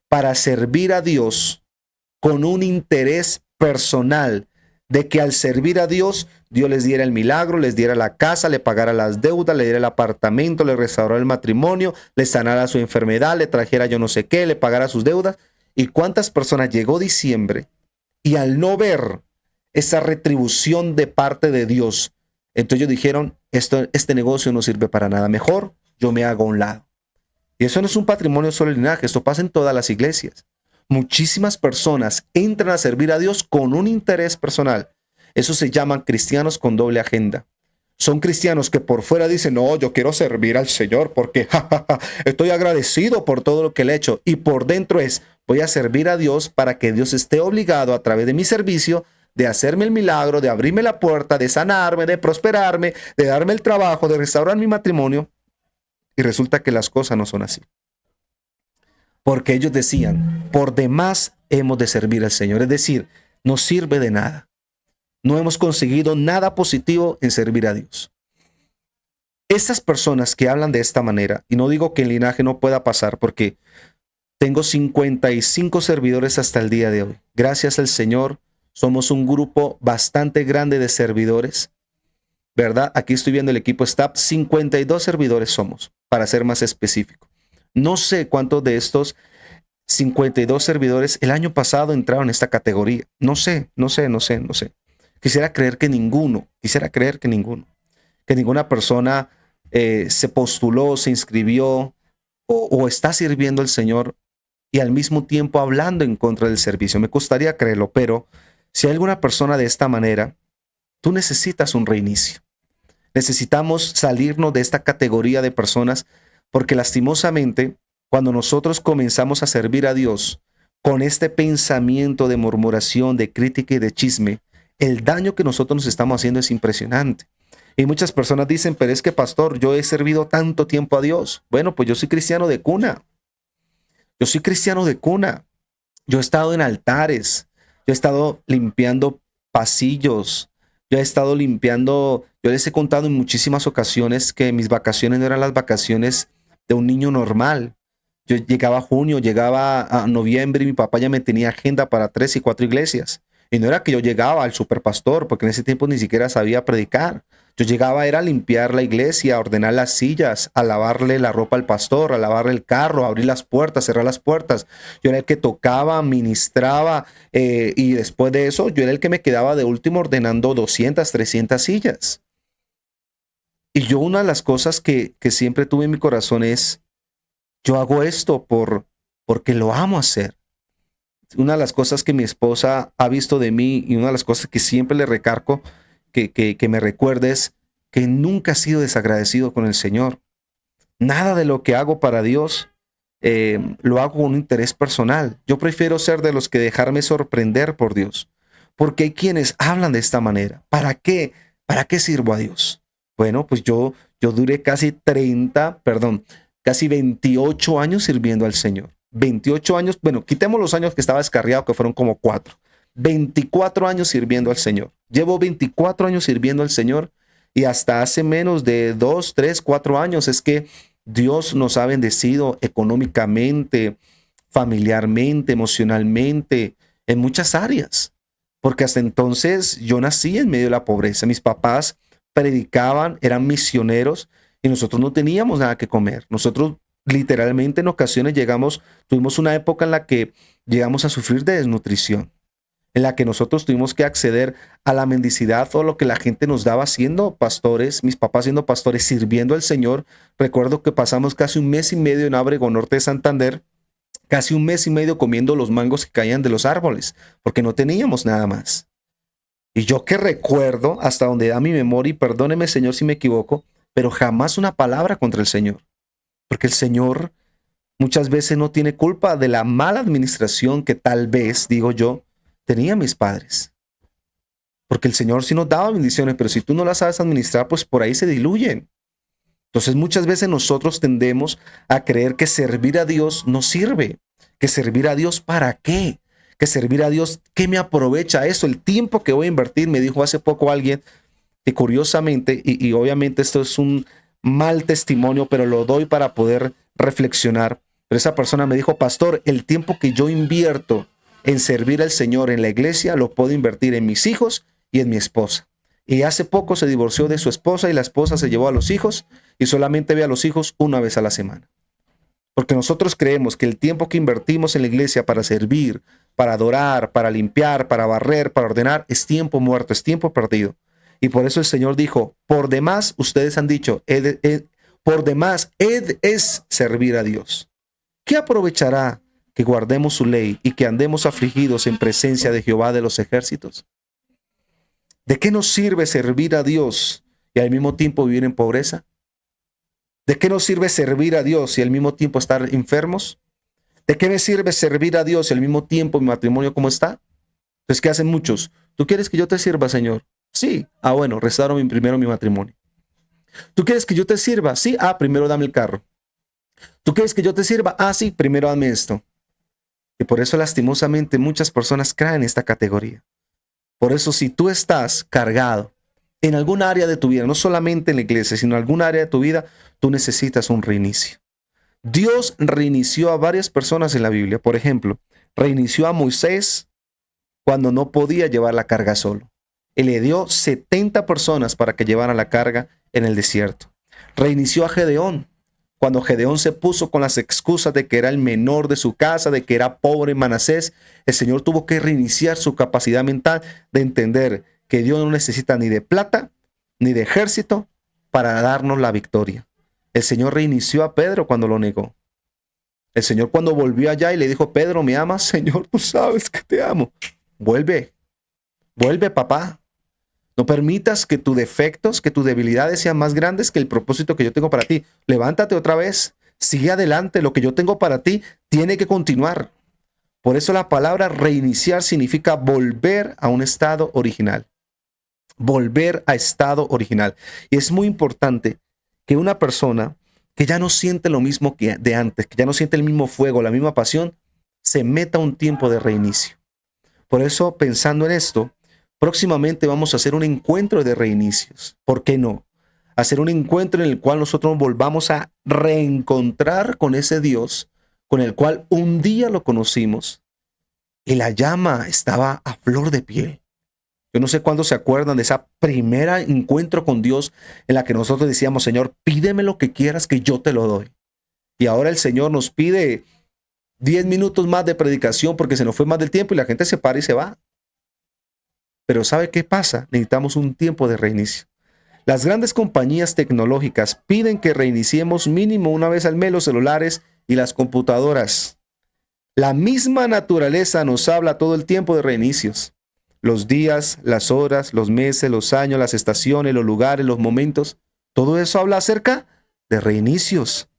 para servir a Dios con un interés personal de que al servir a Dios, Dios les diera el milagro, les diera la casa, le pagara las deudas, le diera el apartamento, le restaurara el matrimonio, le sanara su enfermedad, le trajera yo no sé qué, le pagara sus deudas. ¿Y cuántas personas llegó diciembre y al no ver esa retribución de parte de Dios, entonces ellos dijeron, este negocio no sirve para nada, mejor yo me hago a un lado? Y eso no es un patrimonio solo del linaje, esto pasa en todas las iglesias. Muchísimas personas entran a servir a Dios con un interés personal. Eso se llaman cristianos con doble agenda. Son cristianos que por fuera dicen, no, yo quiero servir al Señor porque estoy agradecido por todo lo que le he hecho. Y por dentro es, voy a servir a Dios para que Dios esté obligado a través de mi servicio de hacerme el milagro, de abrirme la puerta, de sanarme, de prosperarme, de darme el trabajo, de restaurar mi matrimonio. Y resulta que las cosas no son así. Porque ellos decían, por demás hemos de servir al Señor. Es decir, no sirve de nada. No hemos conseguido nada positivo en servir a Dios. Estas personas que hablan de esta manera, y no digo que el linaje no pueda pasar, porque tengo 55 servidores hasta el día de hoy. Gracias al Señor, somos un grupo bastante grande de servidores, ¿verdad? Aquí estoy viendo el equipo staff, 52 servidores somos, para ser más específico. No sé cuántos de estos 52 servidores el año pasado entraron en esta categoría. No sé. Quisiera creer que ninguno, que ninguna persona se postuló, se inscribió o está sirviendo al Señor y al mismo tiempo hablando en contra del servicio. Me gustaría creerlo, pero si hay alguna persona de esta manera, tú necesitas un reinicio. Necesitamos salirnos de esta categoría de personas porque lastimosamente cuando nosotros comenzamos a servir a Dios con este pensamiento de murmuración, de crítica y de chisme, el daño que nosotros nos estamos haciendo es impresionante. Y muchas personas dicen, pero es que pastor, yo he servido tanto tiempo a Dios. Bueno, pues yo soy cristiano de cuna. Yo he estado en altares. Yo he estado limpiando pasillos. Yo he estado limpiando. Yo les he contado en muchísimas ocasiones que mis vacaciones no eran las vacaciones de un niño normal. Yo llegaba a junio, llegaba a noviembre y mi papá ya me tenía agenda para 3 y 4 iglesias. Y no era que yo llegaba al superpastor, porque en ese tiempo ni siquiera sabía predicar. Yo llegaba era a limpiar la iglesia, a ordenar las sillas, a lavarle la ropa al pastor, a lavarle el carro, a abrir las puertas, cerrar las puertas. Yo era el que tocaba, ministraba y después de eso yo era el que me quedaba de último ordenando 200, 300 sillas. Y yo una de las cosas que siempre tuve en mi corazón es, yo hago esto porque lo amo hacer. Una de las cosas que mi esposa ha visto de mí y una de las cosas que siempre le recargo, que me recuerda es que nunca he sido desagradecido con el Señor. Nada de lo que hago para Dios lo hago con un interés personal. Yo prefiero ser de los que dejarme sorprender por Dios. Porque hay quienes hablan de esta manera. ¿Para qué? ¿Para qué sirvo a Dios? Bueno, pues yo duré casi 28 años sirviendo al Señor. 28 años, bueno, quitemos los años que estaba descarriado, que fueron como 4. 24 años sirviendo al Señor. Llevo 24 años sirviendo al Señor y hasta hace menos de 2, 3, 4 años es que Dios nos ha bendecido económicamente, familiarmente, emocionalmente, en muchas áreas. Porque hasta entonces yo nací en medio de la pobreza. Mis papás predicaban, eran misioneros y nosotros no teníamos nada que comer. Nosotros literalmente en ocasiones tuvimos una época en la que llegamos a sufrir de desnutrición, en la que nosotros tuvimos que acceder a la mendicidad, todo lo que la gente nos daba siendo pastores, mis papás siendo pastores, sirviendo al Señor. Recuerdo que pasamos casi un mes y medio en Ábrego Norte de Santander, casi un mes y medio comiendo los mangos que caían de los árboles, porque no teníamos nada más. Y yo que recuerdo, hasta donde da mi memoria, y perdóneme Señor si me equivoco, pero jamás una palabra contra el Señor. Porque el Señor muchas veces no tiene culpa de la mala administración que tal vez, digo yo, tenían mis padres. Porque el Señor sí nos daba bendiciones, pero si tú no las sabes administrar, pues por ahí se diluyen. Entonces muchas veces nosotros tendemos a creer que servir a Dios no sirve. Que servir a Dios ¿para qué? Que servir a Dios, ¿qué me aprovecha eso? El tiempo que voy a invertir, me dijo hace poco alguien que curiosamente, y obviamente esto es mal testimonio, pero lo doy para poder reflexionar. Pero esa persona me dijo, pastor, el tiempo que yo invierto en servir al Señor en la iglesia, lo puedo invertir en mis hijos y en mi esposa. Y hace poco se divorció de su esposa y la esposa se llevó a los hijos y solamente ve a los hijos una vez a la semana. Porque nosotros creemos que el tiempo que invertimos en la iglesia para servir, para adorar, para limpiar, para barrer, para ordenar, es tiempo muerto, es tiempo perdido. Y por eso el Señor dijo, por demás, ustedes han dicho, por demás, es servir a Dios. ¿Qué aprovechará que guardemos su ley y que andemos afligidos en presencia de Jehová de los ejércitos? ¿De qué nos sirve servir a Dios y al mismo tiempo vivir en pobreza? ¿De qué nos sirve servir a Dios y al mismo tiempo estar enfermos? ¿De qué me sirve servir a Dios y al mismo tiempo mi matrimonio cómo está? Entonces, ¿qué hacen muchos? ¿Tú quieres que yo te sirva, Señor? Sí. Ah, bueno, restauro primero mi matrimonio. ¿Tú quieres que yo te sirva? Sí. Ah, primero dame el carro. ¿Tú quieres que yo te sirva? Ah, sí, primero dame esto. Y por eso, lastimosamente, muchas personas caen en esta categoría. Por eso, si tú estás cargado en algún área de tu vida, no solamente en la iglesia, sino en algún área de tu vida, tú necesitas un reinicio. Dios reinició a varias personas en la Biblia. Por ejemplo, reinició a Moisés cuando no podía llevar la carga solo. Él le dio 70 personas para que llevaran la carga en el desierto. Reinició a Gedeón cuando Gedeón se puso con las excusas de que era el menor de su casa, de que era pobre en Manasés. El Señor tuvo que reiniciar su capacidad mental de entender que Dios no necesita ni de plata ni de ejército para darnos la victoria. El Señor reinició a Pedro cuando lo negó. El Señor cuando volvió allá y le dijo, Pedro, ¿me amas? Señor, tú sabes que te amo. Vuelve, vuelve, papá. No permitas que tus defectos, que tus debilidades sean más grandes que el propósito que yo tengo para ti. Levántate otra vez. Sigue adelante. Lo que yo tengo para ti tiene que continuar. Por eso la palabra reiniciar significa volver a un estado original. Volver a estado original. Y es muy importante que una persona que ya no siente lo mismo que de antes, que ya no siente el mismo fuego, la misma pasión, se meta un tiempo de reinicio. Por eso, pensando en esto, próximamente vamos a hacer un encuentro de reinicios. ¿Por qué no? Hacer un encuentro en el cual nosotros volvamos a reencontrar con ese Dios con el cual un día lo conocimos y la llama estaba a flor de piel. Yo no sé cuándo se acuerdan de esa primera encuentro con Dios en la que nosotros decíamos, Señor, pídeme lo que quieras que yo te lo doy. Y ahora el Señor nos pide 10 minutos más de predicación porque se nos fue más del tiempo y la gente se para y se va. Pero ¿sabe qué pasa? Necesitamos un tiempo de reinicio. Las grandes compañías tecnológicas piden que reiniciemos mínimo una vez al mes los celulares y las computadoras. La misma naturaleza nos habla todo el tiempo de reinicios. Los días, las horas, los meses, los años, las estaciones, los lugares, los momentos. Todo eso habla acerca de reinicios.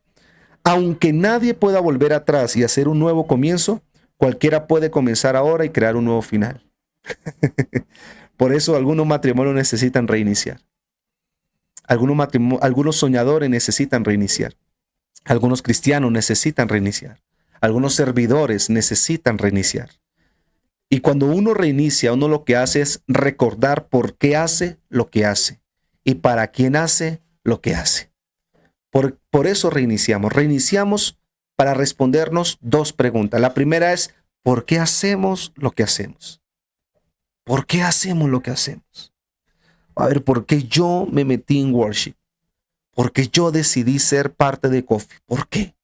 Aunque nadie pueda volver atrás y hacer un nuevo comienzo, cualquiera puede comenzar ahora y crear un nuevo final. Por eso algunos matrimonios necesitan reiniciar. Algunos soñadores necesitan reiniciar. Algunos cristianos necesitan reiniciar. Algunos servidores necesitan reiniciar. Y cuando uno reinicia, uno lo que hace es recordar por qué hace lo que hace y para quién hace lo que hace. Por eso reiniciamos. Reiniciamos para respondernos dos preguntas. La primera es, ¿por qué hacemos lo que hacemos? ¿Por qué hacemos lo que hacemos? A ver, ¿por qué yo me metí en worship? ¿Por qué yo decidí ser parte de Coffee? ¿Por qué?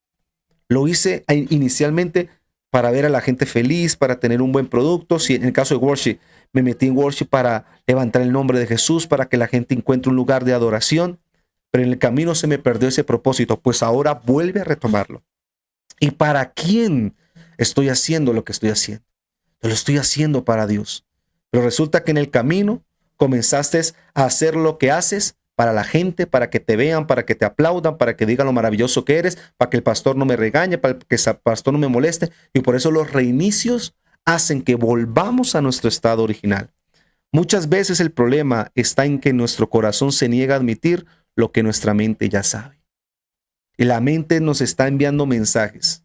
Lo hice inicialmente para ver a la gente feliz, para tener un buen producto. Si en el caso de worship, me metí en worship para levantar el nombre de Jesús, para que la gente encuentre un lugar de adoración. Pero en el camino se me perdió ese propósito, pues ahora vuelve a retomarlo. ¿Y para quién estoy haciendo lo que estoy haciendo? Lo estoy haciendo para Dios. Pero resulta que en el camino comenzaste a hacer lo que haces para la gente, para que te vean, para que te aplaudan, para que digan lo maravilloso que eres, para que el pastor no me regañe, para que el pastor no me moleste. Y por eso los reinicios hacen que volvamos a nuestro estado original. Muchas veces el problema está en que nuestro corazón se niega a admitir lo que nuestra mente ya sabe. Y la mente nos está enviando mensajes.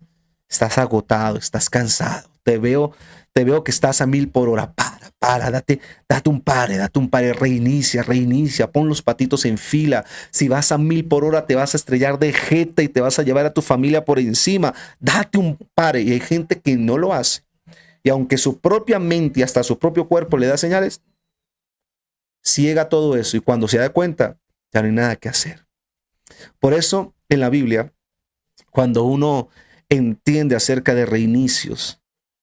Estás agotado, estás cansado. Te veo que estás a 1000 por hora. date un pare, reinicia, pon los patitos en fila. Si vas a 1000 por hora, te vas a estrellar de jeta y te vas a llevar a tu familia por encima. Date un pare. Y hay gente que no lo hace. Y aunque su propia mente y hasta su propio cuerpo le da señales, ciega todo eso. Y cuando se da cuenta, ya no hay nada que hacer. Por eso, en la Biblia, cuando uno entiende acerca de reinicios,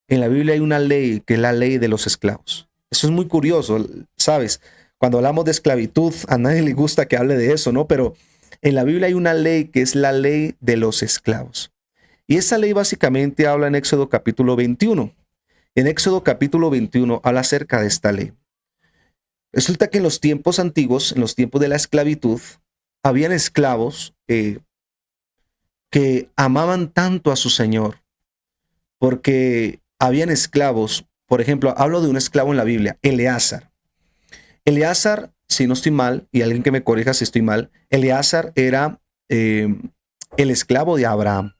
en la Biblia hay una ley que es la ley de los esclavos. Eso es muy curioso, ¿sabes? Cuando hablamos de esclavitud, a nadie le gusta que hable de eso, ¿no? Pero en la Biblia hay una ley que es la ley de los esclavos. Y esa ley básicamente habla en Éxodo capítulo 21. En Éxodo capítulo 21 habla acerca de esta ley. Resulta que en los tiempos antiguos, en los tiempos de la esclavitud, habían esclavos que amaban tanto a su señor, porque habían esclavos, por ejemplo, hablo de un esclavo en la Biblia, Eleazar. Eleazar, si no estoy mal, y alguien que me corrija si estoy mal, Eleazar era el esclavo de Abraham.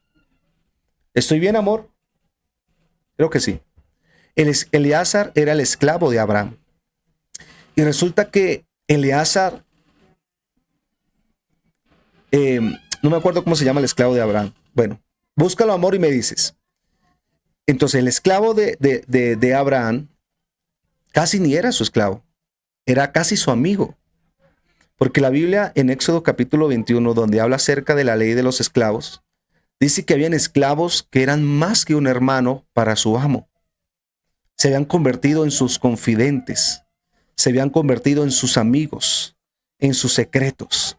¿Estoy bien, amor? Creo que sí. Eleazar era el esclavo de Abraham. Y resulta que Eleazar, no me acuerdo cómo se llama el esclavo de Abraham. Bueno, búscalo, amor, y me dices. Entonces el esclavo de Abraham casi ni era su esclavo, era casi su amigo. Porque la Biblia en Éxodo capítulo 21, donde habla acerca de la ley de los esclavos, dice que habían esclavos que eran más que un hermano para su amo. Se habían convertido en sus confidentes, se habían convertido en sus amigos, en sus secretos.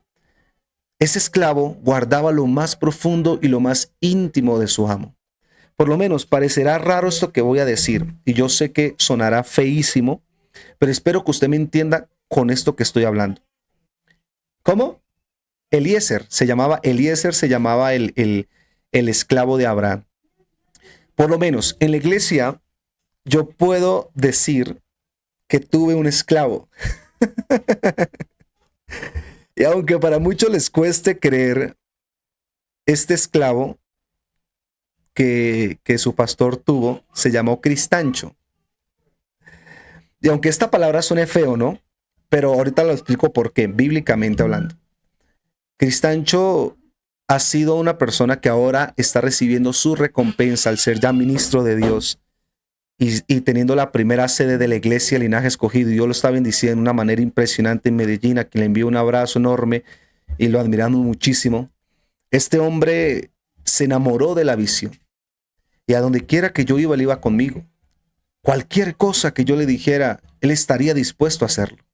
Ese esclavo guardaba lo más profundo y lo más íntimo de su amo. Por lo menos parecerá raro esto que voy a decir, y yo sé que sonará feísimo, pero espero que usted me entienda con esto que estoy hablando. ¿Cómo? Eliezer se llamaba el esclavo de Abraham. Por lo menos en la iglesia yo puedo decir que tuve un esclavo. Y aunque para muchos les cueste creer, este esclavo que su pastor tuvo se llamó Cristancho. Y aunque esta palabra suene feo, ¿no? Pero ahorita lo explico por qué, bíblicamente hablando. Cristancho ha sido una persona que ahora está recibiendo su recompensa al ser ya ministro de Dios y teniendo la primera sede de la iglesia Linaje Escogido. Dios lo está bendiciendo de una manera impresionante en Medellín, a quien le envío un abrazo enorme y lo admiramos muchísimo. Este hombre se enamoró de la visión y a donde quiera que yo iba, él iba conmigo. Cualquier cosa que yo le dijera, él estaría dispuesto a hacerlo.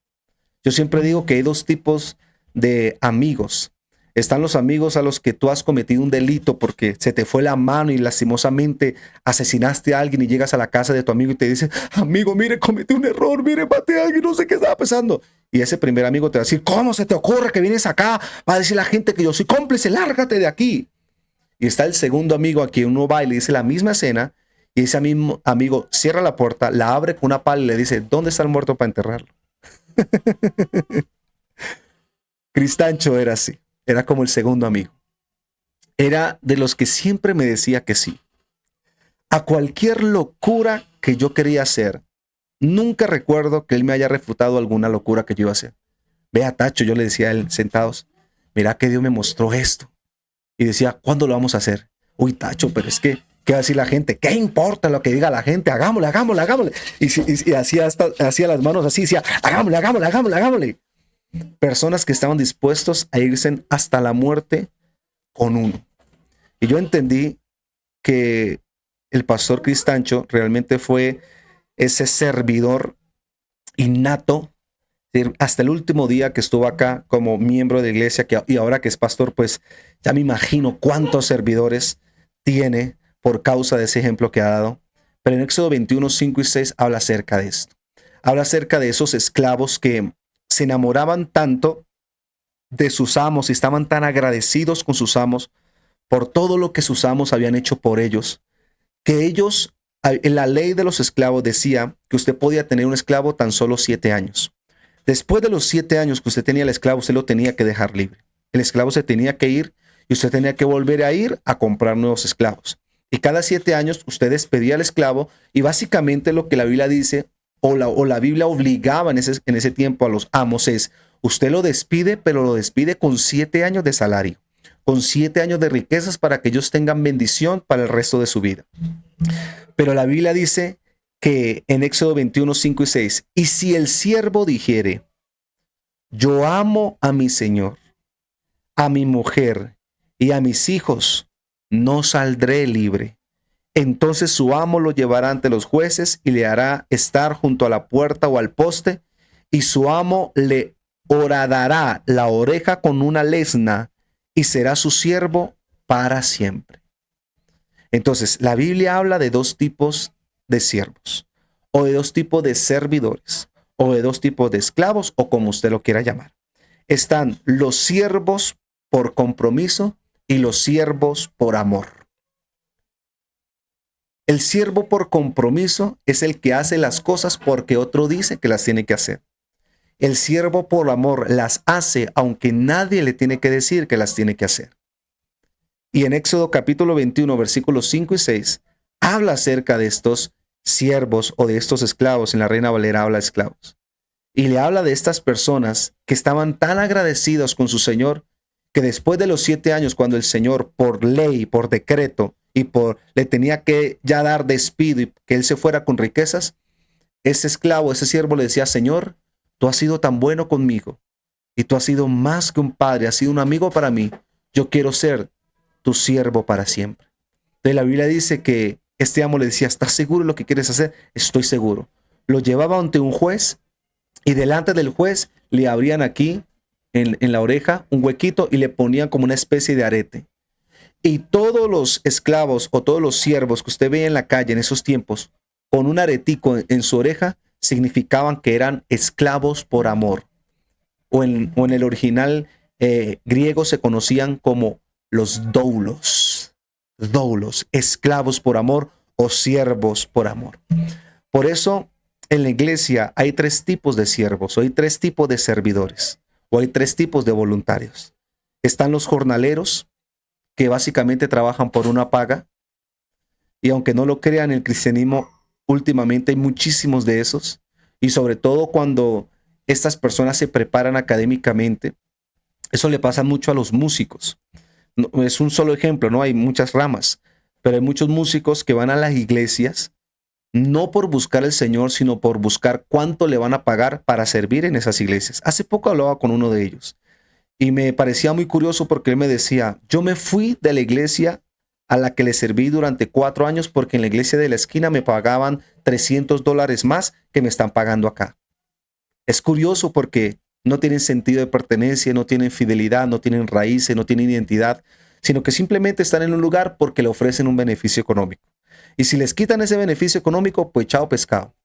Yo siempre digo que hay dos tipos de amigos. Están los amigos a los que tú has cometido un delito porque se te fue la mano y lastimosamente asesinaste a alguien y llegas a la casa de tu amigo y te dice, amigo, mire, cometí un error, mire, maté a alguien, no sé qué estaba pasando. Y ese primer amigo te va a decir, ¿cómo se te ocurre que vienes acá? Va a decir la gente que yo soy cómplice, lárgate de aquí. Y está el segundo amigo a quien uno va y le dice la misma escena y ese mismo amigo cierra la puerta, la abre con una pala y le dice, ¿dónde está el muerto para enterrarlo? Cristancho era así. Era como el segundo amigo. Era de los que siempre me decía que sí. A cualquier locura que yo quería hacer, nunca recuerdo que él me haya refutado alguna locura que yo iba a hacer. Vea, Tacho, yo le decía a él, sentados, mira que Dios me mostró esto. Y decía, ¿cuándo lo vamos a hacer? Uy, Tacho, pero es que, ¿qué va a decir la gente? ¿Qué importa lo que diga la gente? Hagámosle, hagámosle, hagámosle. Y hacía las manos así, decía, hagámosle, hagámosle, hagámosle, hagámosle. Personas que estaban dispuestos a irse hasta la muerte con uno. Y yo entendí que el pastor Cristancho realmente fue ese servidor innato. Hasta el último día que estuvo acá como miembro de la iglesia y ahora que es pastor, pues ya me imagino cuántos servidores tiene por causa de ese ejemplo que ha dado. Pero en Éxodo 21, 5 y 6 habla acerca de esto. Habla acerca de esos esclavos que se enamoraban tanto de sus amos y estaban tan agradecidos con sus amos por todo lo que sus amos habían hecho por ellos, que ellos, en la ley de los esclavos decía que usted podía tener un esclavo tan solo 7 años. Después de los 7 años que usted tenía el esclavo, usted lo tenía que dejar libre. El esclavo se tenía que ir y usted tenía que volver a ir a comprar nuevos esclavos. Y cada 7 años usted despedía al esclavo y básicamente lo que la Biblia dice o la Biblia obligaba en ese tiempo a los amos es, usted lo despide, pero lo despide con 7 años de salario, con 7 años de riquezas para que ellos tengan bendición para el resto de su vida. Pero la Biblia dice que en Éxodo 21, 5 y 6, y si el siervo dijere, yo amo a mi Señor, a mi mujer y a mis hijos, no saldré libre. Entonces su amo lo llevará ante los jueces y le hará estar junto a la puerta o al poste, y su amo le horadará la oreja con una lesna y será su siervo para siempre. Entonces, la Biblia habla de dos tipos de siervos, o de dos tipos de servidores, o de dos tipos de esclavos, o como usted lo quiera llamar. Están los siervos por compromiso y los siervos por amor. El siervo por compromiso es el que hace las cosas porque otro dice que las tiene que hacer. El siervo por amor las hace aunque nadie le tiene que decir que las tiene que hacer. Y en Éxodo capítulo 21, versículos 5 y 6, habla acerca de estos siervos o de estos esclavos. En la Reina Valera habla de esclavos. Y le habla de estas personas que estaban tan agradecidos con su Señor que después de los 7 años, cuando el Señor por ley, por decreto, le tenía que ya dar despido y que él se fuera con riquezas, ese esclavo, ese siervo le decía, Señor, tú has sido tan bueno conmigo y tú has sido más que un padre, has sido un amigo para mí. Yo quiero ser tu siervo para siempre. Entonces la Biblia dice que este amo le decía, ¿estás seguro de lo que quieres hacer? Estoy seguro. Lo llevaba ante un juez y delante del juez le abrían aquí en la oreja un huequito y le ponían como una especie de arete. Y todos los esclavos o todos los siervos que usted veía en la calle en esos tiempos, con un aretico en su oreja, significaban que eran esclavos por amor. O en el original griego se conocían como los doulos. Doulos, esclavos por amor o siervos por amor. Por eso en la iglesia hay 3 tipos de siervos, o hay 3 tipos de servidores, o hay 3 tipos de voluntarios. Están los jornaleros, que básicamente trabajan por una paga. Y aunque no lo crean, el cristianismo últimamente hay muchísimos de esos. Y sobre todo cuando estas personas se preparan académicamente, eso le pasa mucho a los músicos. No, es un solo ejemplo, ¿no? Hay muchas ramas, pero hay muchos músicos que van a las iglesias no por buscar al Señor, sino por buscar cuánto le van a pagar para servir en esas iglesias. Hace poco hablaba con uno de ellos. Y me parecía muy curioso porque él me decía, yo me fui de la iglesia a la que le serví durante 4 años porque en la iglesia de la esquina me pagaban $300 más que me están pagando acá. Es curioso porque no tienen sentido de pertenencia, no tienen fidelidad, no tienen raíces, no tienen identidad, sino que simplemente están en un lugar porque le ofrecen un beneficio económico. Y si les quitan ese beneficio económico, pues chao pescado.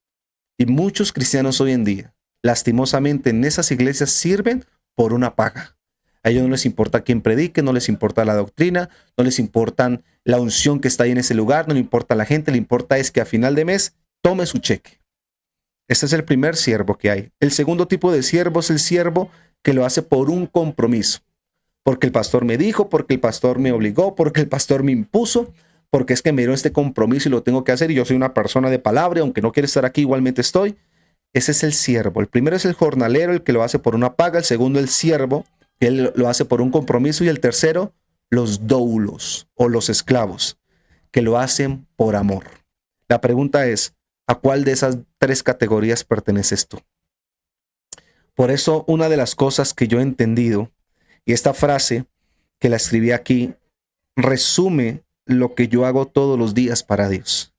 Y muchos cristianos hoy en día, lastimosamente en esas iglesias sirven por una paga. A ellos no les importa quién predique, no les importa la doctrina, no les importa la unción que está ahí en ese lugar, no le importa la gente, le importa es que a final de mes tome su cheque. Este es el primer siervo que hay. El segundo tipo de siervo es el siervo que lo hace por un compromiso. Porque el pastor me dijo, porque el pastor me obligó, porque el pastor me impuso, porque es que me dio este compromiso y lo tengo que hacer y yo soy una persona de palabra, aunque no quiera estar aquí, igualmente estoy. Ese es el siervo. El primero es el jornalero, el que lo hace por una paga. El segundo, el siervo, él lo hace por un compromiso. Y el tercero, los doulos o los esclavos, que lo hacen por amor. La pregunta es, ¿a cuál de esas 3 categorías perteneces tú? Por eso, una de las cosas que yo he entendido, y esta frase que la escribí aquí, resume lo que yo hago todos los días para Dios.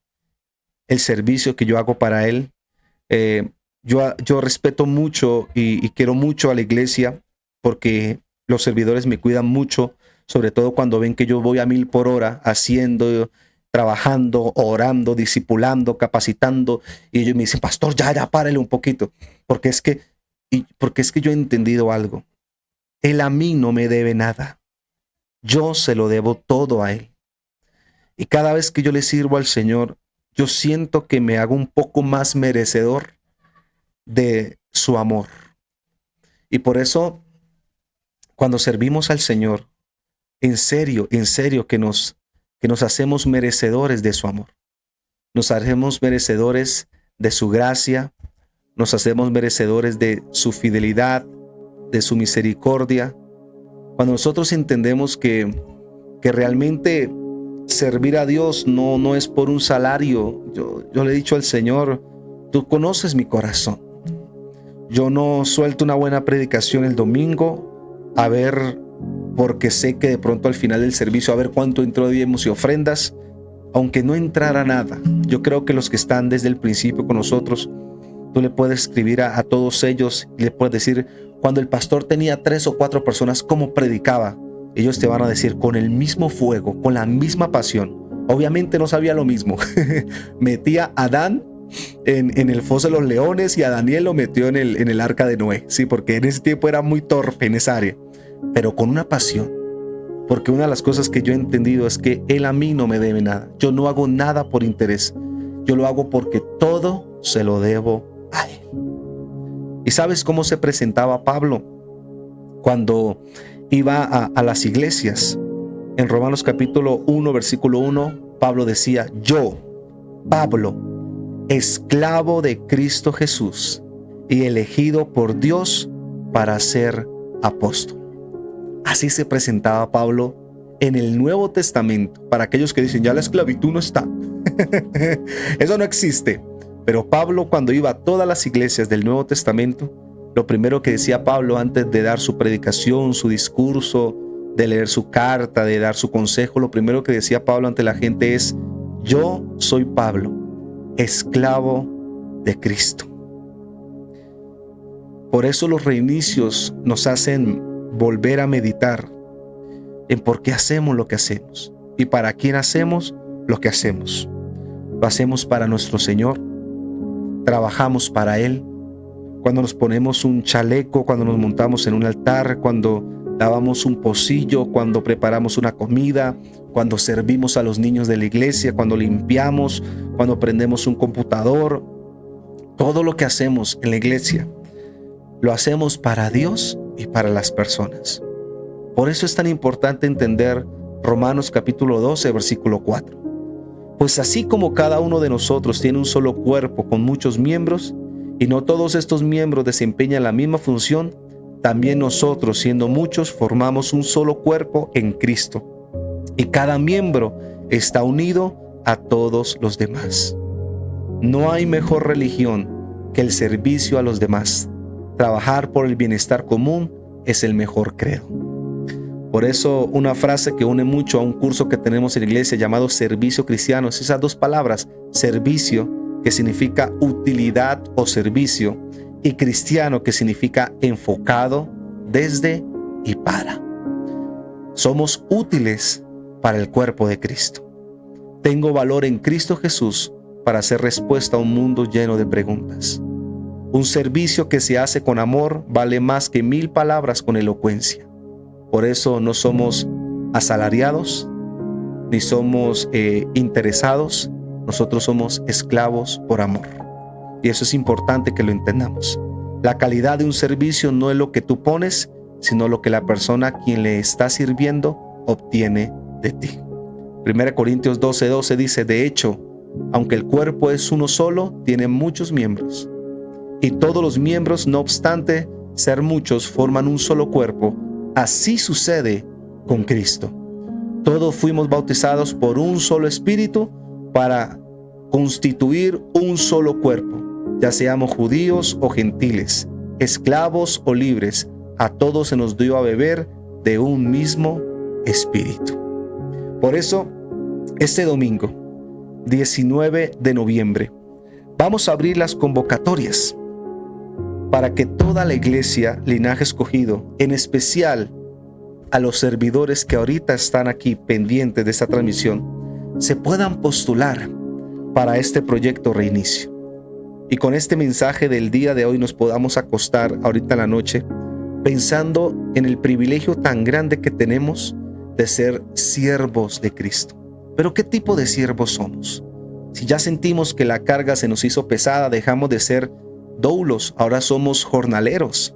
El servicio que yo hago para Él. Yo respeto mucho y quiero mucho a la iglesia porque los servidores me cuidan mucho, sobre todo cuando ven que yo voy a 1000 por hora haciendo, trabajando, orando, discipulando, capacitando, y ellos me dicen, pastor, ya, párale un poquito, porque es que yo he entendido algo. Él a mí no me debe nada. Yo se lo debo todo a Él. Y cada vez que yo le sirvo al Señor, yo siento que me hago un poco más merecedor de su amor. Y por eso, cuando servimos al Señor, en serio que nos hacemos merecedores de su amor. Nos hacemos merecedores de su gracia, nos hacemos merecedores de su fidelidad, de su misericordia. Cuando nosotros entendemos que realmente servir a Dios no es por un salario. Yo le he dicho al Señor, tú conoces mi corazón. Yo no suelto una buena predicación el domingo a ver, porque sé que de pronto al final del servicio a ver cuánto entró de diezmos y ofrendas, aunque no entrara nada. Yo creo que los que están desde el principio con nosotros, tú le puedes escribir a todos ellos y le puedes decir, cuando el pastor tenía 3 o 4 personas, ¿cómo predicaba? Ellos te van a decir, con el mismo fuego, con la misma pasión. Obviamente no sabía lo mismo. Metía a Adán en el foso de los leones y a Daniel lo metió en el arca de Noé. Sí, porque en ese tiempo era muy torpe en esa área, pero con una pasión. Porque una de las cosas que yo he entendido es que Él a mí no me debe nada. Yo no hago nada por interés. Yo lo hago porque todo se lo debo a Él. ¿Y sabes cómo se presentaba Pablo cuando iba a las iglesias? En Romanos capítulo 1, versículo 1, Pablo decía, yo, Pablo, esclavo de Cristo Jesús y elegido por Dios para ser apóstol. Así se presentaba Pablo en el Nuevo Testamento. Para aquellos que dicen, ya la esclavitud no está. Eso no existe. Pero Pablo, cuando iba a todas las iglesias del Nuevo Testamento, lo primero que decía Pablo antes de dar su predicación, su discurso, de leer su carta, de dar su consejo, lo primero que decía Pablo ante la gente es, yo soy Pablo, esclavo de Cristo. Por eso los reinicios nos hacen volver a meditar en por qué hacemos lo que hacemos y para quién hacemos lo que hacemos. Lo hacemos para nuestro Señor, trabajamos para Él. Cuando nos ponemos un chaleco, cuando nos montamos en un altar, cuando lavamos un pocillo, cuando preparamos una comida, cuando servimos a los niños de la iglesia, cuando limpiamos, cuando prendemos un computador, todo lo que hacemos en la iglesia lo hacemos para Dios y para las personas. Por eso es tan importante entender Romanos capítulo 12, versículo 4. Pues así como cada uno de nosotros tiene un solo cuerpo con muchos miembros, y no todos estos miembros desempeñan la misma función, también nosotros, siendo muchos, formamos un solo cuerpo en Cristo. Y cada miembro está unido a todos los demás. No hay mejor religión que el servicio a los demás. Trabajar por el bienestar común es el mejor credo. Por eso una frase que une mucho a un curso que tenemos en la iglesia llamado servicio cristiano es esas dos palabras, servicio, que significa utilidad o servicio, y cristiano, que significa enfocado, desde y para. Somos útiles para el cuerpo de Cristo. Tengo valor en Cristo Jesús para hacer respuesta a un mundo lleno de preguntas. Un servicio que se hace con amor vale más que 1000 palabras con elocuencia. Por eso no somos asalariados, ni somos interesados. Nosotros somos esclavos por amor. Y eso es importante que lo entendamos. La calidad de un servicio no es lo que tú pones, sino lo que la persona a quien le está sirviendo obtiene de ti. 1 Corintios 12:12 dice, de hecho, aunque el cuerpo es uno solo, tiene muchos miembros. Y todos los miembros, no obstante ser muchos, forman un solo cuerpo. Así sucede con Cristo. Todos fuimos bautizados por un solo espíritu para constituir un solo cuerpo, ya seamos judíos o gentiles, esclavos o libres, a todos se nos dio a beber de un mismo espíritu. Por eso, este domingo, 19 de noviembre, vamos a abrir las convocatorias para que toda la iglesia Linaje Escogido, en especial a los servidores que ahorita están aquí pendientes de esta transmisión, se puedan postular para este proyecto Reinicio. Y con este mensaje del día de hoy nos podamos acostar ahorita en la noche pensando en el privilegio tan grande que tenemos de ser siervos de Cristo. Pero ¿qué tipo de siervos somos? Si ya sentimos que la carga se nos hizo pesada, dejamos de ser doulos, ahora somos jornaleros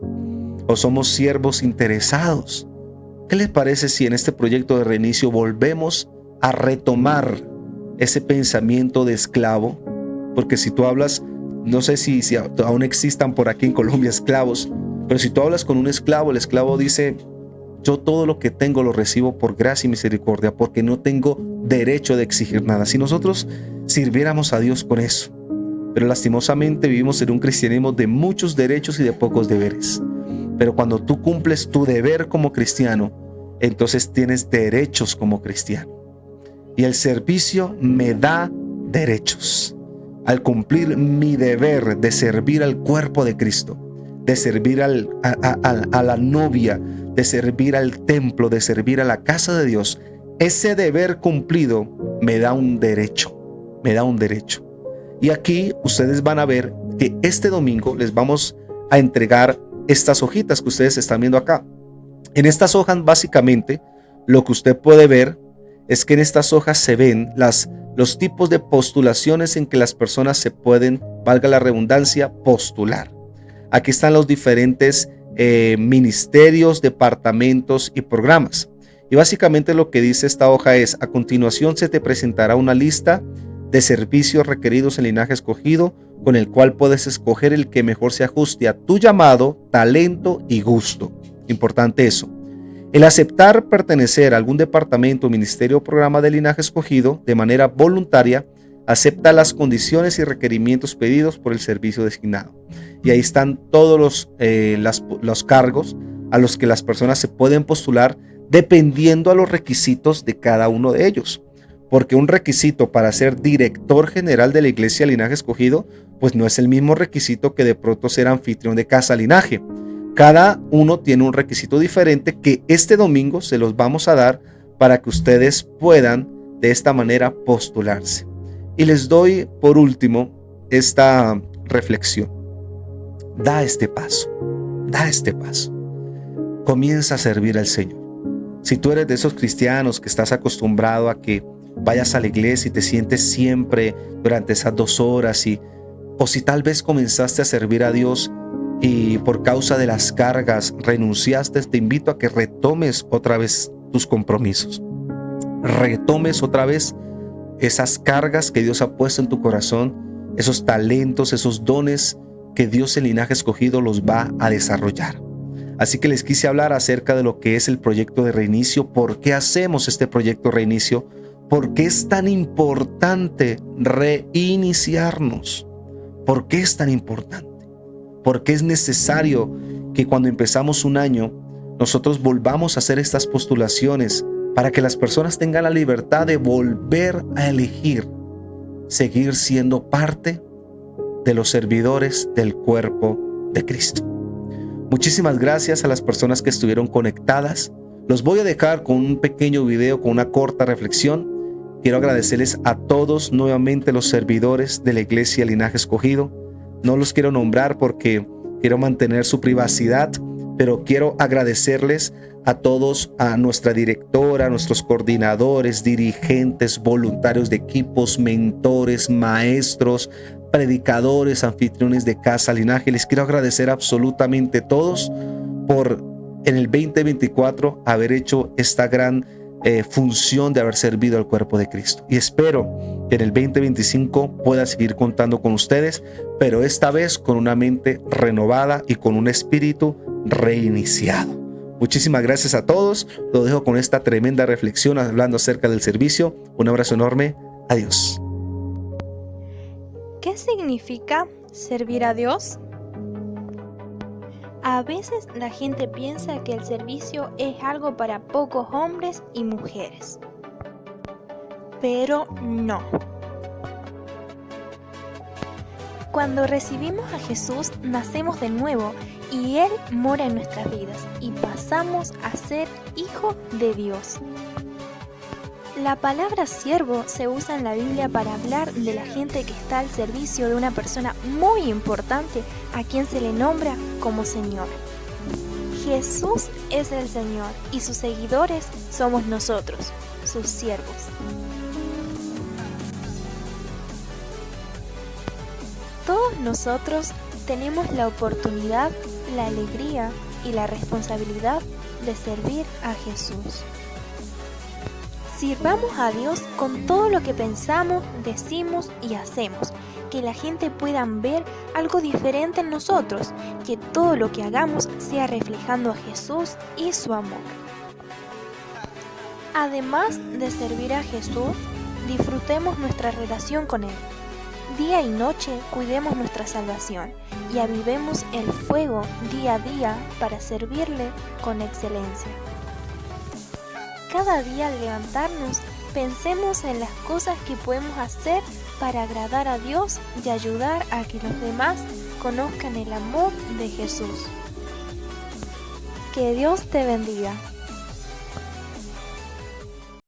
o somos siervos interesados. ¿Qué les parece si en este proyecto de reinicio volvemos a retomar ese pensamiento de esclavo? Porque si tú hablas No sé si aún existan por aquí en Colombia esclavos, pero si tú hablas con un esclavo, el esclavo dice: yo todo lo que tengo lo recibo por gracia y misericordia, porque no tengo derecho de exigir nada. Si nosotros sirviéramos a Dios con eso, pero lastimosamente vivimos en un cristianismo de muchos derechos y de pocos deberes. Pero cuando tú cumples tu deber como cristiano, entonces tienes derechos como cristiano. Y el servicio me da derechos. Al cumplir mi deber de servir al cuerpo de Cristo, de servir a la novia, de servir al templo, de servir a la casa de Dios, ese deber cumplido me da un derecho, me da un derecho. Y aquí ustedes van a ver que este domingo les vamos a entregar estas hojitas que ustedes están viendo acá. En estas hojas básicamente lo que usted puede ver es que en estas hojas se ven los tipos de postulaciones en que las personas se pueden, valga la redundancia, postular. Aquí están los diferentes ministerios, departamentos y programas. Y básicamente lo que dice esta hoja es: a continuación se te presentará una lista de servicios requeridos en Linaje Escogido, con el cual puedes escoger el que mejor se ajuste a tu llamado, talento y gusto. Importante eso. El aceptar pertenecer a algún departamento, ministerio o programa de Linaje Escogido de manera voluntaria acepta las condiciones y requerimientos pedidos por el servicio designado. Y ahí están todos los cargos a los que las personas se pueden postular dependiendo a los requisitos de cada uno de ellos. Porque un requisito para ser director general de la iglesia Linaje Escogido, pues no es el mismo requisito que de pronto ser anfitrión de Casa Linaje. Cada uno tiene un requisito diferente que este domingo se los vamos a dar para que ustedes puedan de esta manera postularse. Y les doy por último esta reflexión. Da este paso, da este paso. Comienza a servir al Señor. Si tú eres de esos cristianos que estás acostumbrado a que vayas a la iglesia y te sientes siempre durante esas 2 horas, o si tal vez comenzaste a servir a Dios y por causa de las cargas renunciaste, te invito a que retomes otra vez tus compromisos. Retomes otra vez esas cargas que Dios ha puesto en tu corazón, esos talentos, esos dones que Dios en Linaje Escogido los va a desarrollar. Así que les quise hablar acerca de lo que es el proyecto de reinicio, por qué hacemos este proyecto reinicio, por qué es tan importante reiniciarnos, por qué es tan importante, por qué es necesario que cuando empezamos un año nosotros volvamos a hacer estas postulaciones para que las personas tengan la libertad de volver a elegir seguir siendo parte de los servidores del cuerpo de Cristo. Muchísimas gracias a las personas que estuvieron conectadas. Los voy a dejar con un pequeño video, con una corta reflexión. Quiero agradecerles a todos nuevamente los servidores de la iglesia Linaje Escogido. No los quiero nombrar porque quiero mantener su privacidad, pero quiero agradecerles a todos, a nuestra directora, a nuestros coordinadores, dirigentes, voluntarios de equipos, mentores, maestros, predicadores, anfitriones de Casa Linaje. Les quiero agradecer absolutamente todos por en el 2024 haber hecho esta gran función de haber servido al cuerpo de Cristo. Y espero que en el 2025 pueda seguir contando con ustedes, pero esta vez con una mente renovada y con un espíritu reiniciado. Muchísimas gracias a todos. Lo dejo con esta tremenda reflexión hablando acerca del servicio. Un abrazo enorme. Adiós. ¿Qué significa servir a Dios? A veces la gente piensa que el servicio es algo para pocos hombres y mujeres. Pero no. Cuando recibimos a Jesús, nacemos de nuevo y Él mora en nuestras vidas y pasamos a ser hijos de Dios. La palabra siervo se usa en la Biblia para hablar de la gente que está al servicio de una persona muy importante a quien se le nombra como Señor. Jesús es el Señor y sus seguidores somos nosotros, sus siervos. Todos nosotros tenemos la oportunidad, la alegría y la responsabilidad de servir a Jesús. Sirvamos a Dios con todo lo que pensamos, decimos y hacemos, que la gente pueda ver algo diferente en nosotros, que todo lo que hagamos sea reflejando a Jesús y su amor. Además de servir a Jesús, disfrutemos nuestra relación con Él. Día y noche cuidemos nuestra salvación y avivemos el fuego día a día para servirle con excelencia. Cada día al levantarnos, pensemos en las cosas que podemos hacer para agradar a Dios y ayudar a que los demás conozcan el amor de Jesús. Que Dios te bendiga.